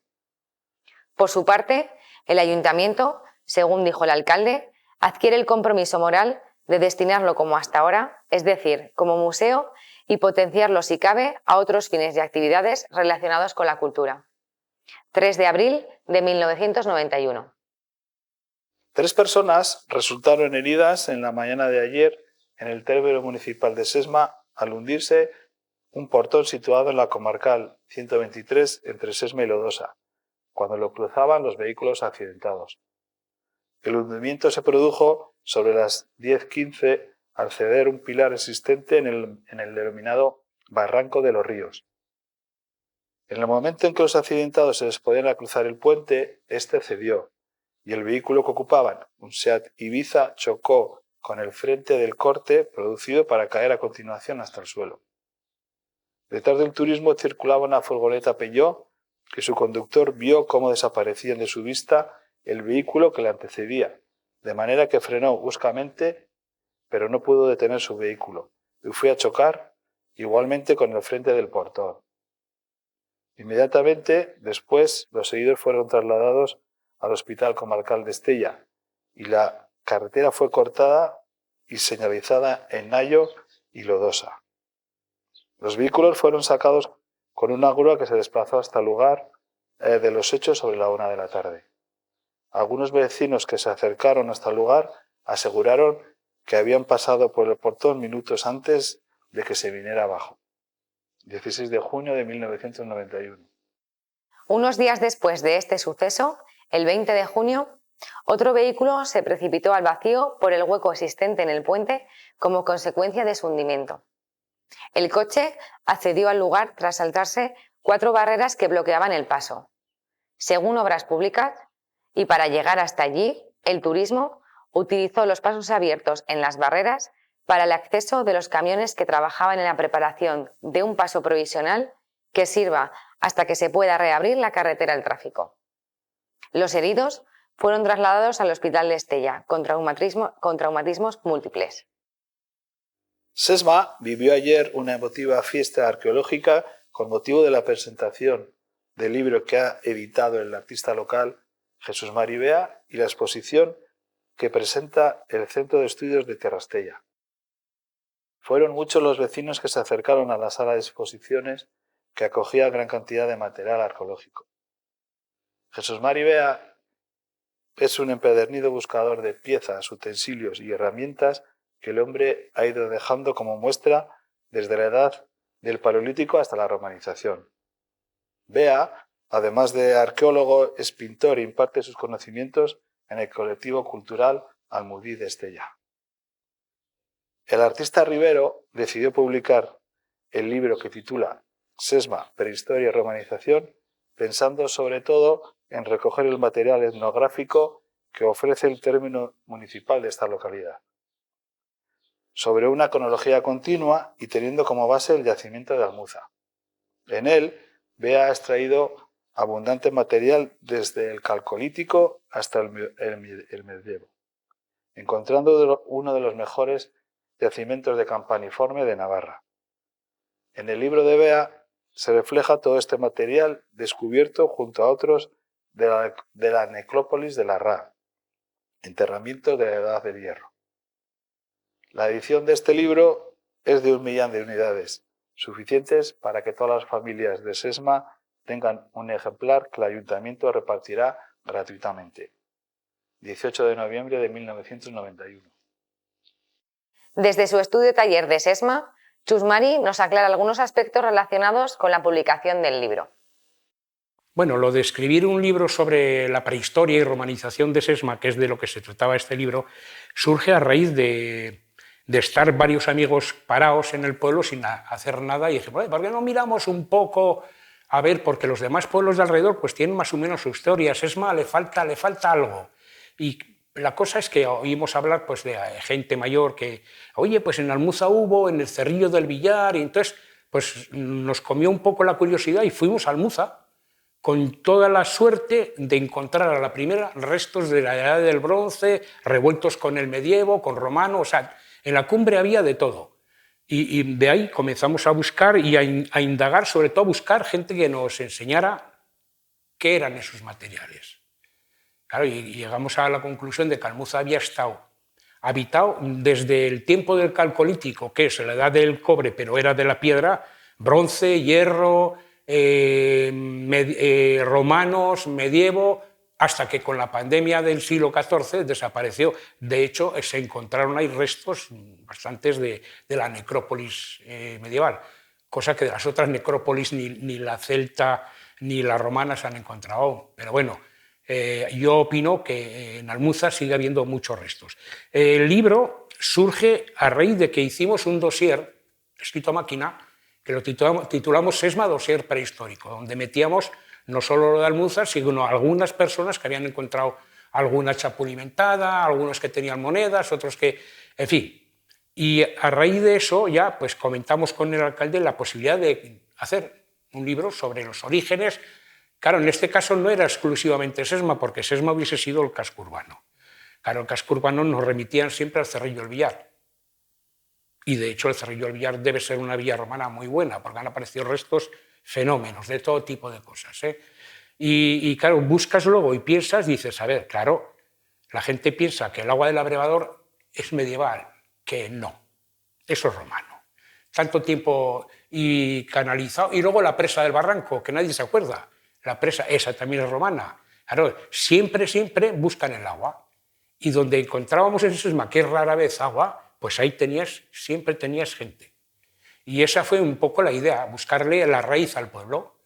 Speaker 1: Por su parte, el ayuntamiento, según dijo el alcalde, adquiere el compromiso moral de destinarlo como hasta ahora, es decir, como museo, y potenciarlo si cabe a otros fines y actividades relacionados con la cultura. 3 de abril de 1991.
Speaker 2: 3 personas resultaron heridas en la mañana de ayer en el término municipal de Sesma al hundirse un portón situado en la comarcal 123 entre Sesma y Lodosa, cuando lo cruzaban los vehículos accidentados. El hundimiento se produjo sobre las 10:15 al ceder un pilar existente en el denominado Barranco de los Ríos. En el momento en que los accidentados se les podían cruzar el puente, este cedió y el vehículo que ocupaban, un Seat Ibiza, chocó con el frente del corte producido para caer a continuación hasta el suelo. Detrás del turismo circulaba una furgoneta Peugeot que su conductor vio cómo desaparecían de su vista el vehículo que le antecedía, de manera que frenó bruscamente, pero no pudo detener su vehículo y fue a chocar igualmente con el frente del portón. Inmediatamente después, los heridos fueron trasladados al Hospital Comarcal de Estella y la carretera fue cortada y señalizada en Nayo y Lodosa. Los vehículos fueron sacados con una grúa que se desplazó hasta el lugar de los hechos sobre la 1 de la tarde. Algunos vecinos que se acercaron hasta el lugar aseguraron que habían pasado por el portón minutos antes de que se viniera abajo. 16 de junio de 1991.
Speaker 1: Unos días después de este suceso, el 20 de junio, otro vehículo se precipitó al vacío por el hueco existente en el puente como consecuencia de su hundimiento. El coche accedió al lugar tras saltarse 4 barreras que bloqueaban el paso. Según Obras Públicas, y para llegar hasta allí, el turismo utilizó los pasos abiertos en las barreras para el acceso de los camiones que trabajaban en la preparación de un paso provisional que sirva hasta que se pueda reabrir la carretera al tráfico. Los heridos fueron trasladados al hospital de Estella con traumatismos múltiples.
Speaker 2: Sesma vivió ayer una emotiva fiesta arqueológica con motivo de la presentación del libro que ha editado el artista local Jesús Mari Bea y la exposición que presenta el Centro de Estudios de Terrastella. Fueron muchos los vecinos que se acercaron a la sala de exposiciones que acogía gran cantidad de material arqueológico. Jesús Mari Bea es un empedernido buscador de piezas, utensilios y herramientas que el hombre ha ido dejando como muestra desde la edad del Paleolítico hasta la romanización. Bea, además de arqueólogo, es pintor e imparte sus conocimientos en el colectivo cultural Almudí de Estella. El artista Rivero decidió publicar el libro que titula Sesma, Prehistoria y Romanización, pensando sobre todo en recoger el material etnográfico que ofrece el término municipal de esta localidad, sobre una cronología continua y teniendo como base el yacimiento de Almuza. En él, Bea ha extraído abundante material desde el Calcolítico hasta el medievo, encontrando uno de los mejores yacimientos de campaniforme de Navarra. En el libro de Bea se refleja todo este material descubierto junto a otros de la necrópolis de la Ra, enterramientos de la Edad del Hierro. La edición de este libro es de 1 millón de unidades, suficientes para que todas las familias de Sesma tengan un ejemplar que el ayuntamiento repartirá gratuitamente. 18 de noviembre de 1991.
Speaker 1: Desde su estudio taller de Sesma, Chus Mari nos aclara algunos aspectos relacionados con la publicación del libro.
Speaker 8: Bueno, lo de escribir un libro sobre la prehistoria y romanización de Sesma, que es de lo que se trataba este libro, surge a raíz de estar varios amigos parados en el pueblo sin hacer nada y dije, ¿por qué no miramos un poco a ver? Porque los demás pueblos de alrededor pues tienen más o menos su historia, Sesma le falta algo. Y la cosa es que oímos hablar pues, de gente mayor que, oye, pues en Almuza hubo, en el Cerrillo del Villar, y entonces pues, nos comió un poco la curiosidad y fuimos a Almuza con toda la suerte de encontrar a la primera restos de la Edad del Bronce, revueltos con el medievo, con romano, o sea, en la cumbre había de todo. Y de ahí comenzamos a buscar y a indagar, sobre todo a buscar gente que nos enseñara qué eran esos materiales. Claro, y llegamos a la conclusión de que Almuza había estado habitado desde el tiempo del Calcolítico, que es la edad del cobre, pero era de la piedra, bronce, hierro, romanos, medievo, hasta que con la pandemia del siglo XIV desapareció. De hecho, se encontraron ahí restos bastantes de la necrópolis medieval, cosa que de las otras necrópolis ni la celta ni la romana se han encontrado. Pero bueno, yo opino que en Almuza sigue habiendo muchos restos. El libro surge a raíz de que hicimos un dossier escrito a máquina, que lo titulamos Sesma Dossier Prehistórico, donde metíamos no solo lo de Almuza, sino algunas personas que habían encontrado alguna chapulimentada, algunos que tenían monedas, otros que... en fin. Y a raíz de eso ya pues, comentamos con el alcalde la posibilidad de hacer un libro sobre los orígenes. Claro, en este caso no era exclusivamente Sesma, porque Sesma hubiese sido el casco urbano. Claro, el casco urbano nos remitían siempre al Cerrillo del Villar. Y de hecho el Cerrillo del Villar debe ser una villa romana muy buena, porque han aparecido restos fenómenos de todo tipo de cosas. Y claro, buscas luego y piensas, dices, a ver, claro, la gente piensa que el agua del abrevador es medieval, que no, eso es romano. Tanto tiempo y canalizado, y luego la presa del Barranco, que nadie se acuerda. La presa, esa también es romana. Claro, siempre buscan el agua. Y donde encontrábamos en Sesma, que es rara vez agua, pues ahí siempre tenías gente. Y esa fue un poco la idea, buscarle la raíz al pueblo.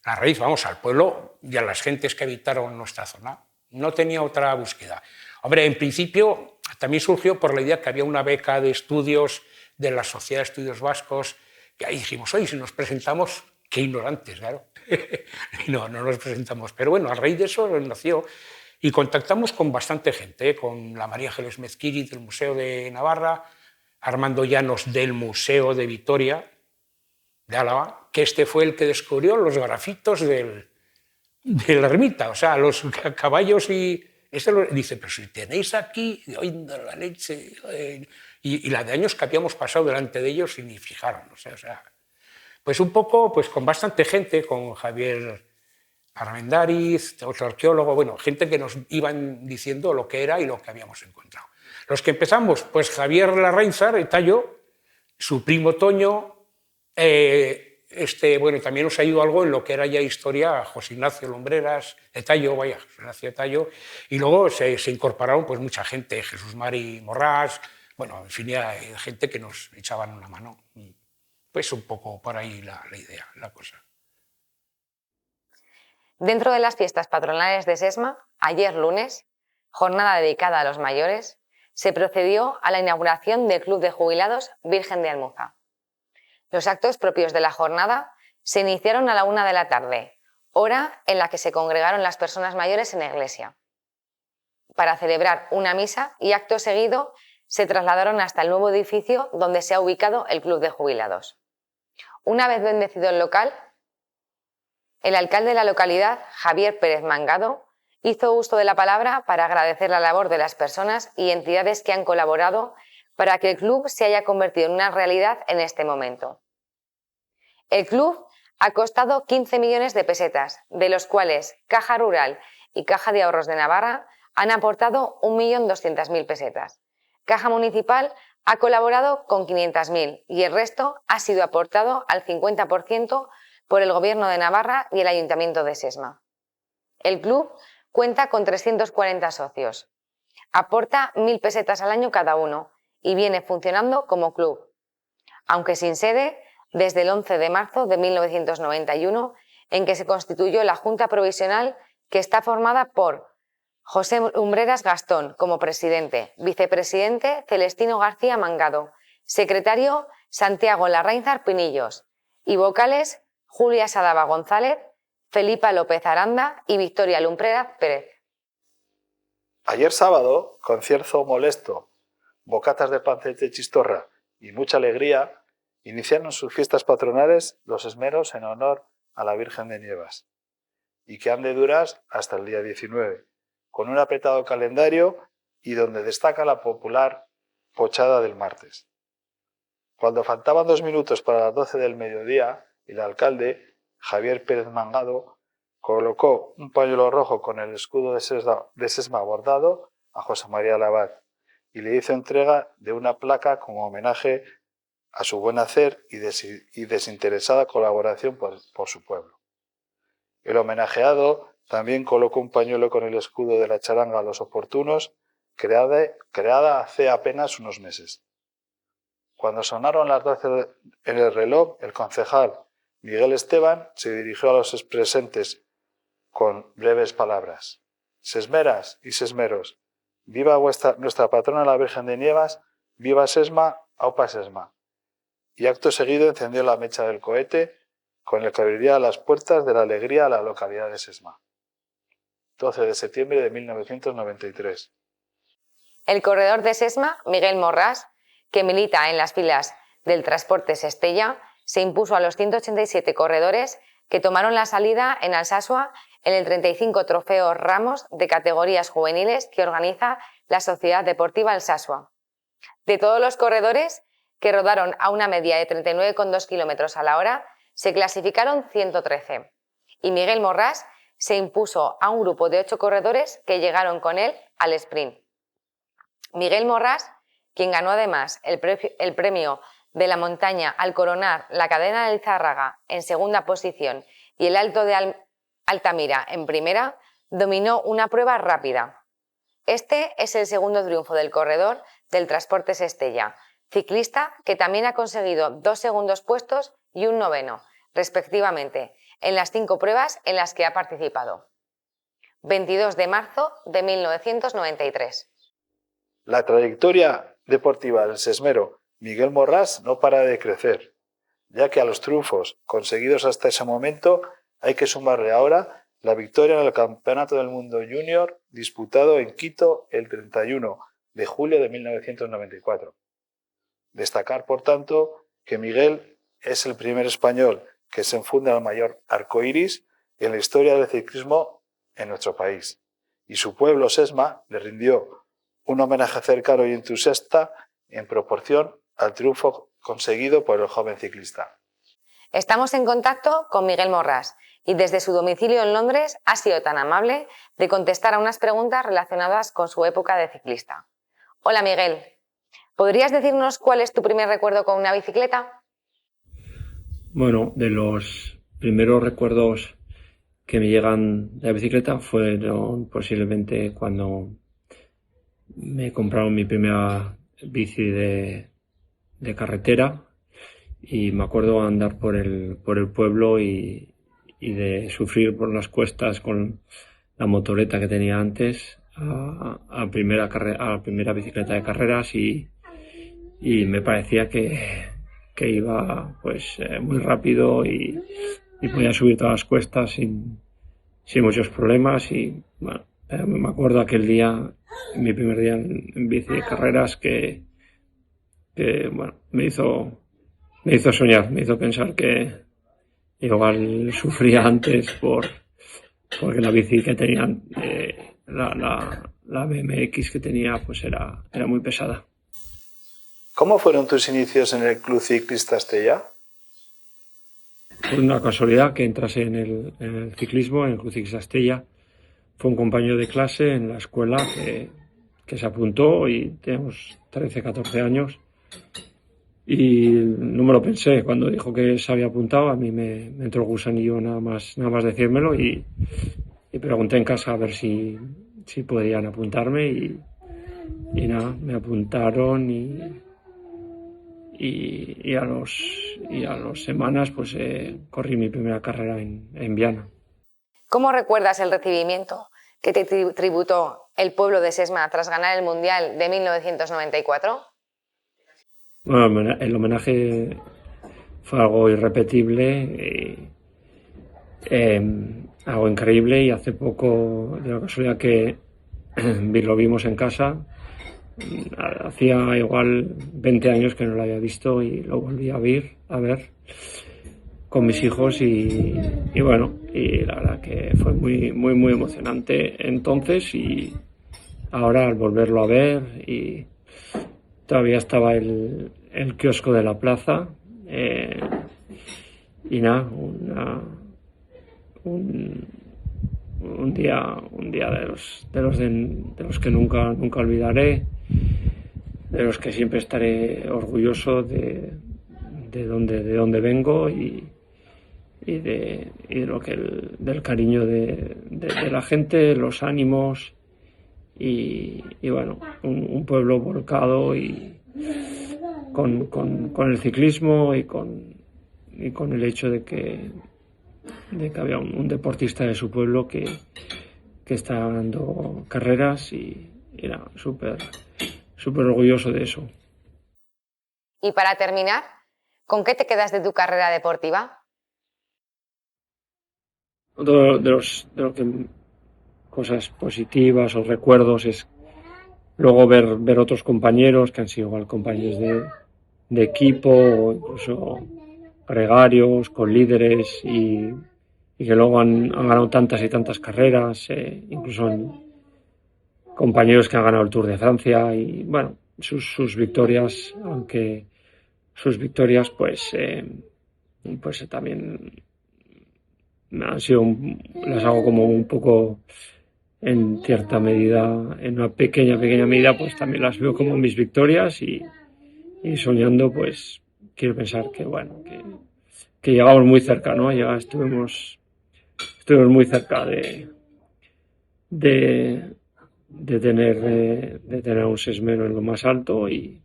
Speaker 8: La raíz, vamos, al pueblo y a las gentes que habitaron nuestra zona. No tenía otra búsqueda. Hombre, en principio también surgió por la idea que había una beca de estudios de la Sociedad de Estudios Vascos, que ahí dijimos, oye, si nos presentamos, qué ignorantes, claro. No nos presentamos. Pero bueno, a raíz de eso nació y contactamos con bastante gente, con la María Ángeles Mezquiri del Museo de Navarra, Armando Llanos del Museo de Vitoria, de Álava, que este fue el que descubrió los grafitos de la ermita, o sea, los caballos y... dice, pero si tenéis aquí, la leche, y la de años que habíamos pasado delante de ellos y ni fijaron, o sea, pues un poco, pues con bastante gente, con Javier Armendáriz, otro arqueólogo, bueno, gente que nos iban diciendo lo que era y lo que habíamos encontrado. Los que empezamos, pues Javier Larrainzar, Tallo, su primo Toño, bueno, también nos ha ido algo en lo que era ya historia José Ignacio Lumbreras, de Tallo, vaya, José Ignacio de Tallo, y luego se incorporaron pues mucha gente, Jesús Mari Morrás, bueno, infinidad de gente que nos echaban una mano. Pues un poco por ahí la idea, la cosa.
Speaker 1: Dentro de las fiestas patronales de Sesma, ayer lunes, jornada dedicada a los mayores, se procedió a la inauguración del Club de Jubilados Virgen de Almuza. Los actos propios de la jornada se iniciaron a la 1 de la tarde, hora en la que se congregaron las personas mayores en la iglesia, para celebrar una misa y acto seguido se trasladaron hasta el nuevo edificio donde se ha ubicado el Club de Jubilados. Una vez bendecido el local, el alcalde de la localidad, Javier Pérez Mangado, hizo uso de la palabra para agradecer la labor de las personas y entidades que han colaborado para que el club se haya convertido en una realidad en este momento. El club ha costado 15 millones de pesetas, de los cuales Caja Rural y Caja de Ahorros de Navarra han aportado 1.200.000 pesetas. Caja Municipal ha colaborado con 500.000 y el resto ha sido aportado al 50% por el Gobierno de Navarra y el Ayuntamiento de Sesma. El club cuenta con 340 socios. Aporta 1.000 pesetas al año cada uno y viene funcionando como club, aunque sin sede desde el 11 de marzo de 1991, en que se constituyó la Junta Provisional, que está formada por José Lumbreras Gastón como presidente, vicepresidente Celestino García Mangado, secretario Santiago Larrainzar Pinillos y vocales Julia Sadaba González, Felipa López Aranda y Victoria Lumbreras Pérez.
Speaker 2: Ayer sábado, concierto molesto, bocatas de pancete de chistorra y mucha alegría, iniciaron sus fiestas patronales los esmeros en honor a la Virgen de Nievas, y que han de durar hasta el día 19, con un apretado calendario y donde destaca la popular pochada del martes. Cuando faltaban 2 minutos para las 12 del mediodía, el alcalde, Javier Pérez Mangado, colocó un pañuelo rojo con el escudo de Sesma bordado a José María Labat y le hizo entrega de una placa como homenaje a su buen hacer y desinteresada colaboración por su pueblo. El homenajeado también colocó un pañuelo con el escudo de la charanga Los Oportunos, creada hace apenas unos meses. Cuando sonaron las 12 en el reloj, el concejal Miguel Esteban se dirigió a los presentes con breves palabras. Sesmeras y sesmeros, viva nuestra patrona la Virgen de Nievas, viva Sesma, aupa Sesma. Y acto seguido encendió la mecha del cohete con el que abriría las puertas de la alegría a la localidad de Sesma. 12 de septiembre de 1993.
Speaker 1: El corredor de Sesma, Miguel Morrás, que milita en las filas del Transportes Estella, se impuso a los 187 corredores que tomaron la salida en Alsasua en el 35 Trofeo Ramos de categorías juveniles que organiza la Sociedad Deportiva Alsasua. De todos los corredores que rodaron a una media de 39,2 km a la hora, se clasificaron 113 y Miguel Morrás se impuso a un grupo de 8 corredores que llegaron con él al sprint. Miguel Morrás, quien ganó además el premio de la montaña al coronar la cadena de Lizárraga en segunda posición y el Alto de Altamira en primera, dominó una prueba rápida. Este es el segundo triunfo del corredor del Transportes Estella, ciclista que también ha conseguido 2 segundos puestos y un 9º, respectivamente, en las 5 pruebas en las que ha participado. 22 de marzo de 1993.
Speaker 2: La trayectoria deportiva del sesmero Miguel Morràs no para de crecer, ya que a los triunfos conseguidos hasta ese momento hay que sumarle ahora la victoria en el Campeonato del Mundo Junior disputado en Quito el 31 de julio de 1994. Destacar, por tanto, que Miguel es el primer español que se enfunda al mayor arco iris en la historia del ciclismo en nuestro país, y su pueblo, Sesma, le rindió un homenaje cercano y entusiasta en proporción al triunfo conseguido por el joven ciclista.
Speaker 1: Estamos en contacto con Miguel Morràs y desde su domicilio en Londres ha sido tan amable de contestar a unas preguntas relacionadas con su época de ciclista. Hola Miguel, ¿podrías decirnos cuál es tu primer recuerdo con una bicicleta?
Speaker 9: Bueno, de los primeros recuerdos que me llegan de la bicicleta fueron posiblemente cuando me compraron mi primera bici de carretera, y me acuerdo andar por el pueblo y de sufrir por las cuestas con la motoreta que tenía antes a la primera bicicleta de carreras, y me parecía que iba pues muy rápido y podía subir todas las cuestas sin muchos problemas. Y bueno, me acuerdo aquel día, mi primer día en bici de carreras, que bueno, me hizo soñar, me hizo pensar que igual sufría antes porque la bici que tenía, la BMX que tenía, pues era muy pesada.
Speaker 2: ¿Cómo fueron tus inicios en el Club Ciclista Estella?
Speaker 9: Por una casualidad que entrase en el ciclismo, en el Club Ciclista Estella. Fue un compañero de clase en la escuela que se apuntó, y teníamos 13, 14 años. Y no me lo pensé, cuando dijo que se había apuntado, a mí me entró el gusanillo nada más decírmelo, y pregunté en casa a ver si podían apuntarme, y nada, me apuntaron, y a las semanas pues corrí mi primera carrera en Viana.
Speaker 1: ¿Cómo recuerdas el recibimiento que te tributó el pueblo de Sesma tras ganar el Mundial de 1994?
Speaker 9: Bueno, el homenaje fue algo irrepetible, algo increíble, y hace poco, de la casualidad que lo vimos en casa, hacía igual 20 años que no lo había visto, y lo volví a ver con mis hijos, y bueno, y la verdad que fue muy, muy, muy emocionante entonces, y ahora al volverlo a ver, y todavía estaba el kiosco de la plaza, y nada, un día de los que nunca
Speaker 10: olvidaré, de los que siempre estaré orgulloso de dónde vengo y del cariño de la gente, los ánimos y bueno, un pueblo volcado y con el ciclismo y con el hecho de que había un deportista de su pueblo que está ganando carreras y era súper orgulloso de eso.
Speaker 1: Y para terminar, ¿con qué te quedas de tu carrera deportiva?
Speaker 10: Cosas positivas o recuerdos es luego ver otros compañeros que han sido igual compañeros de equipo o incluso gregarios, con líderes y que luego han ganado tantas y tantas carreras, incluso compañeros que han ganado el Tour de Francia y bueno, sus victorias, aunque sus victorias pues también han sido, las hago como un poco en cierta medida, en una pequeña medida, pues también las veo como mis victorias y soñando, pues quiero pensar que bueno, que llegamos muy cerca, ¿no? Ya estuvimos muy cerca de tener un sesmero en lo más alto y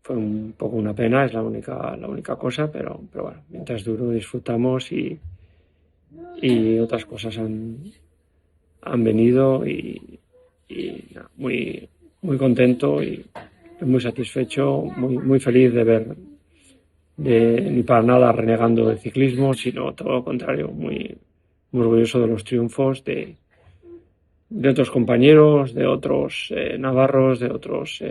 Speaker 10: fue un poco una pena, es la única cosa, pero bueno, mientras duró disfrutamos y otras cosas han venido y nada, muy contento y muy satisfecho, muy feliz de ver, ni para nada renegando del ciclismo, sino todo lo contrario, muy orgulloso de los triunfos de otros compañeros, de otros navarros, de otros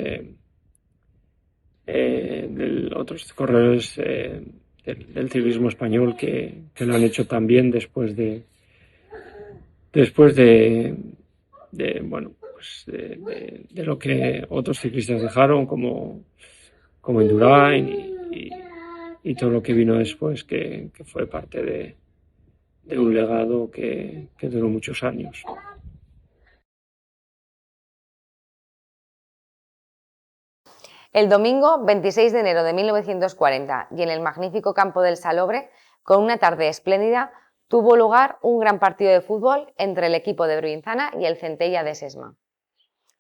Speaker 10: corredores del ciclismo español que lo han hecho tan bien después de bueno, pues de lo que otros ciclistas dejaron, como Indurain y todo lo que vino después, que fue parte de un legado que duró muchos años.
Speaker 1: El domingo 26 de enero de 1940 y en el magnífico campo del Salobre, con una tarde espléndida, tuvo lugar un gran partido de fútbol entre el equipo de Bruinzana y el Centella de Sesma,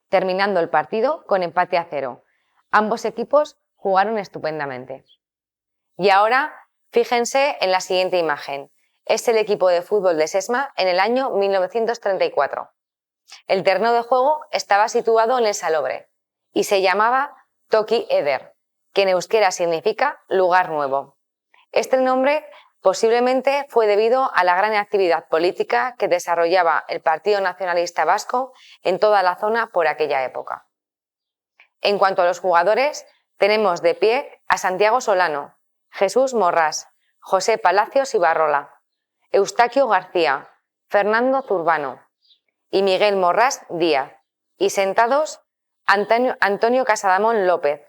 Speaker 1: terminando el partido con empate a 0. Ambos equipos jugaron estupendamente. Y ahora, fíjense en la siguiente imagen. Es el equipo de fútbol de Sesma en el año 1934. El terreno de juego estaba situado en el Salobre y se llamaba Toki Eder, que en euskera significa lugar nuevo. Este nombre posiblemente fue debido a la gran actividad política que desarrollaba el Partido Nacionalista Vasco en toda la zona por aquella época. En cuanto a los jugadores, tenemos de pie a Santiago Solano, Jesús Morrás, José Palacios Ibarrola, Eustaquio García, Fernando Zurbano y Miguel Morrás Díaz, y sentados Antonio Casadamón López,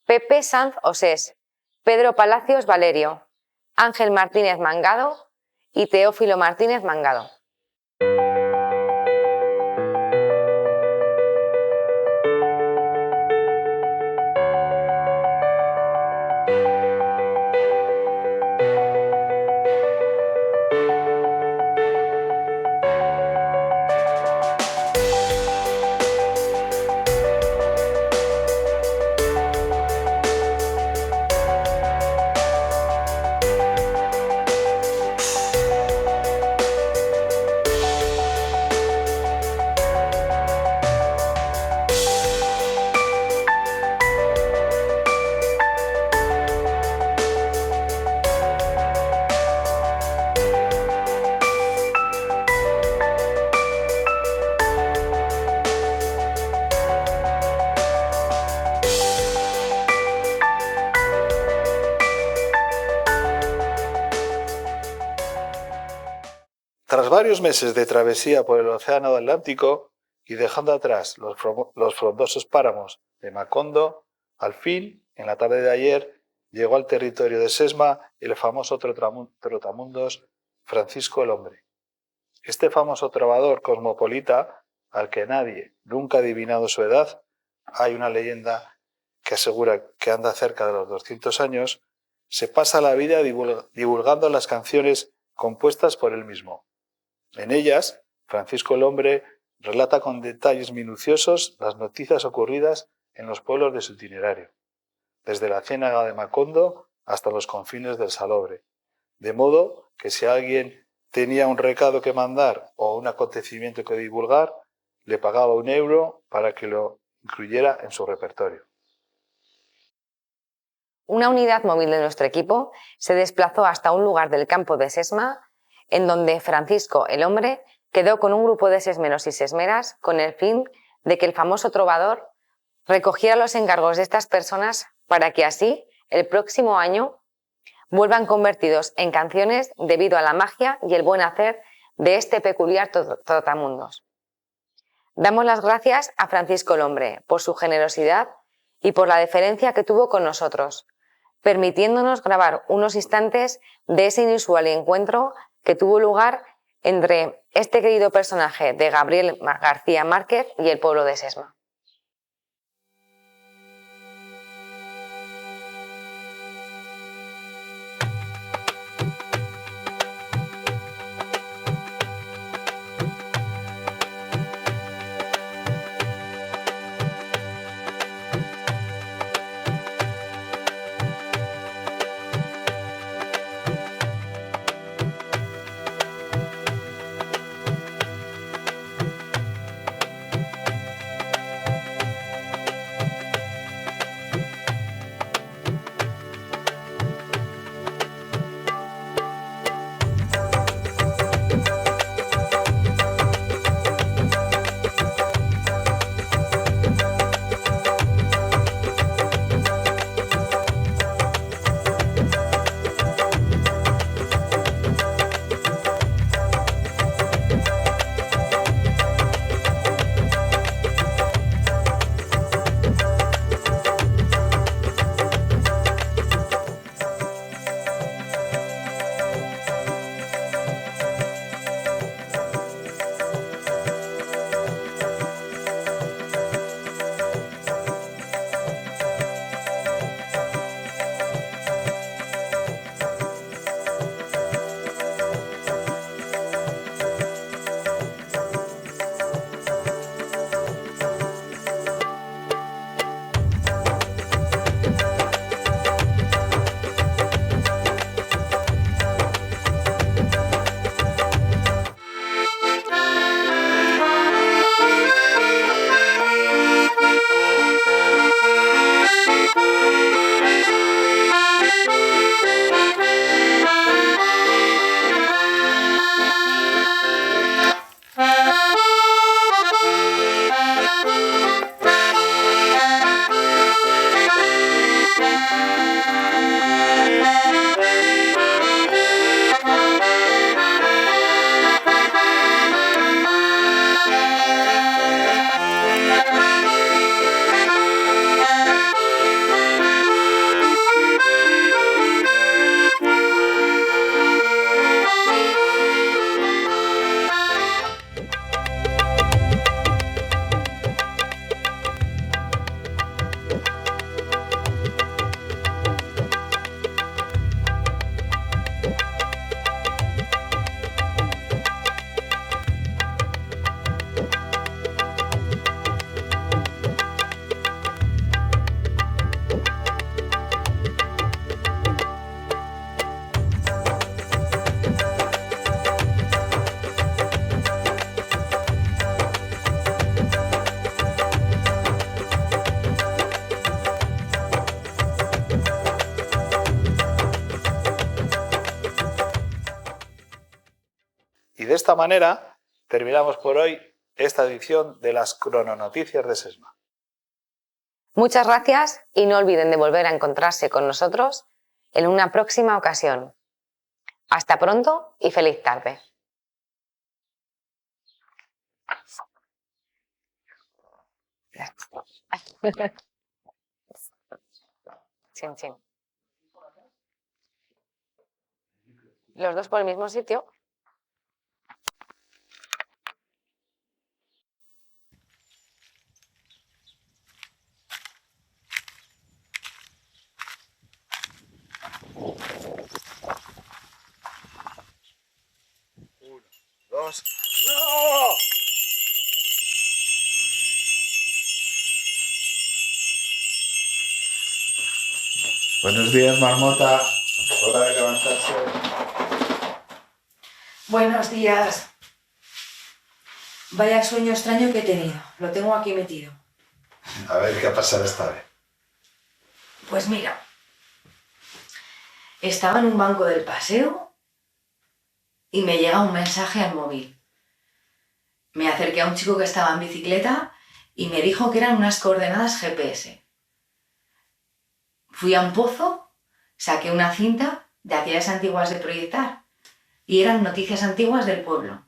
Speaker 1: Pepe Sanz Osés, Pedro Palacios Valerio, Ángel Martínez Mangado y Teófilo Martínez Mangado.
Speaker 2: Tras varios meses de travesía por el Océano Atlántico y dejando atrás los frondosos páramos de Macondo, al fin, en la tarde de ayer, llegó al territorio de Sesma el famoso trotamundos Francisco el Hombre. Este famoso trovador cosmopolita, al que nadie nunca ha adivinado su edad, hay una leyenda que asegura que anda cerca de los 200 años, se pasa la vida divulgando las canciones compuestas por él mismo. En ellas, Francisco el Hombre relata con detalles minuciosos las noticias ocurridas en los pueblos de su itinerario, desde la ciénaga de Macondo hasta los confines del Salobre, de modo que si alguien tenía un recado que mandar o un acontecimiento que divulgar, le pagaba €1 para que lo incluyera en su repertorio.
Speaker 1: Una unidad móvil de nuestro equipo se desplazó hasta un lugar del campo de Sesma, en donde Francisco el Hombre quedó con un grupo de sesmeros y sesmeras con el fin de que el famoso trovador recogiera los encargos de estas personas para que así, el próximo año, vuelvan convertidos en canciones debido a la magia y el buen hacer de este peculiar trotamundos. Damos las gracias a Francisco el Hombre por su generosidad y por la deferencia que tuvo con nosotros, permitiéndonos grabar unos instantes de ese inusual encuentro que tuvo lugar entre este querido personaje de Gabriel García Márquez y el pueblo de Sesma.
Speaker 2: Y de esta manera terminamos por hoy esta edición de las Crononoticias de Sesma.
Speaker 1: Muchas gracias y no olviden de volver a encontrarse con nosotros en una próxima ocasión. Hasta pronto y feliz tarde. Chin, chin. Los dos por el mismo sitio.
Speaker 2: Dos. ¡No! Buenos días, Marmota. Hora de levantarse.
Speaker 11: Buenos días. Vaya sueño extraño que he tenido. Lo tengo aquí metido.
Speaker 2: A ver qué ha pasado esta vez.
Speaker 11: Pues mira, estaba en un banco del paseo y me llega un mensaje al móvil. Me acerqué a un chico que estaba en bicicleta y me dijo que eran unas coordenadas GPS. Fui a un pozo, saqué una cinta de aquellas antiguas de proyectar y eran noticias antiguas del pueblo.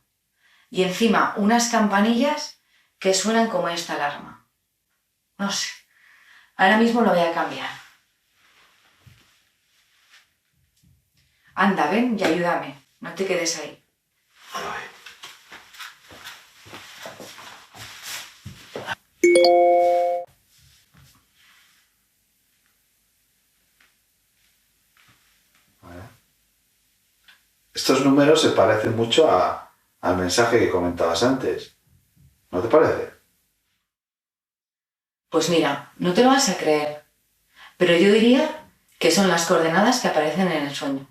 Speaker 11: Y encima unas campanillas que suenan como esta alarma. No sé, ahora mismo lo voy a cambiar. Anda, ven y ayúdame, no te quedes ahí.
Speaker 2: Estos números se parecen mucho al mensaje que comentabas antes. ¿No te parece?
Speaker 11: Pues mira, no te lo vas a creer, pero yo diría que son las coordenadas que aparecen en el sueño.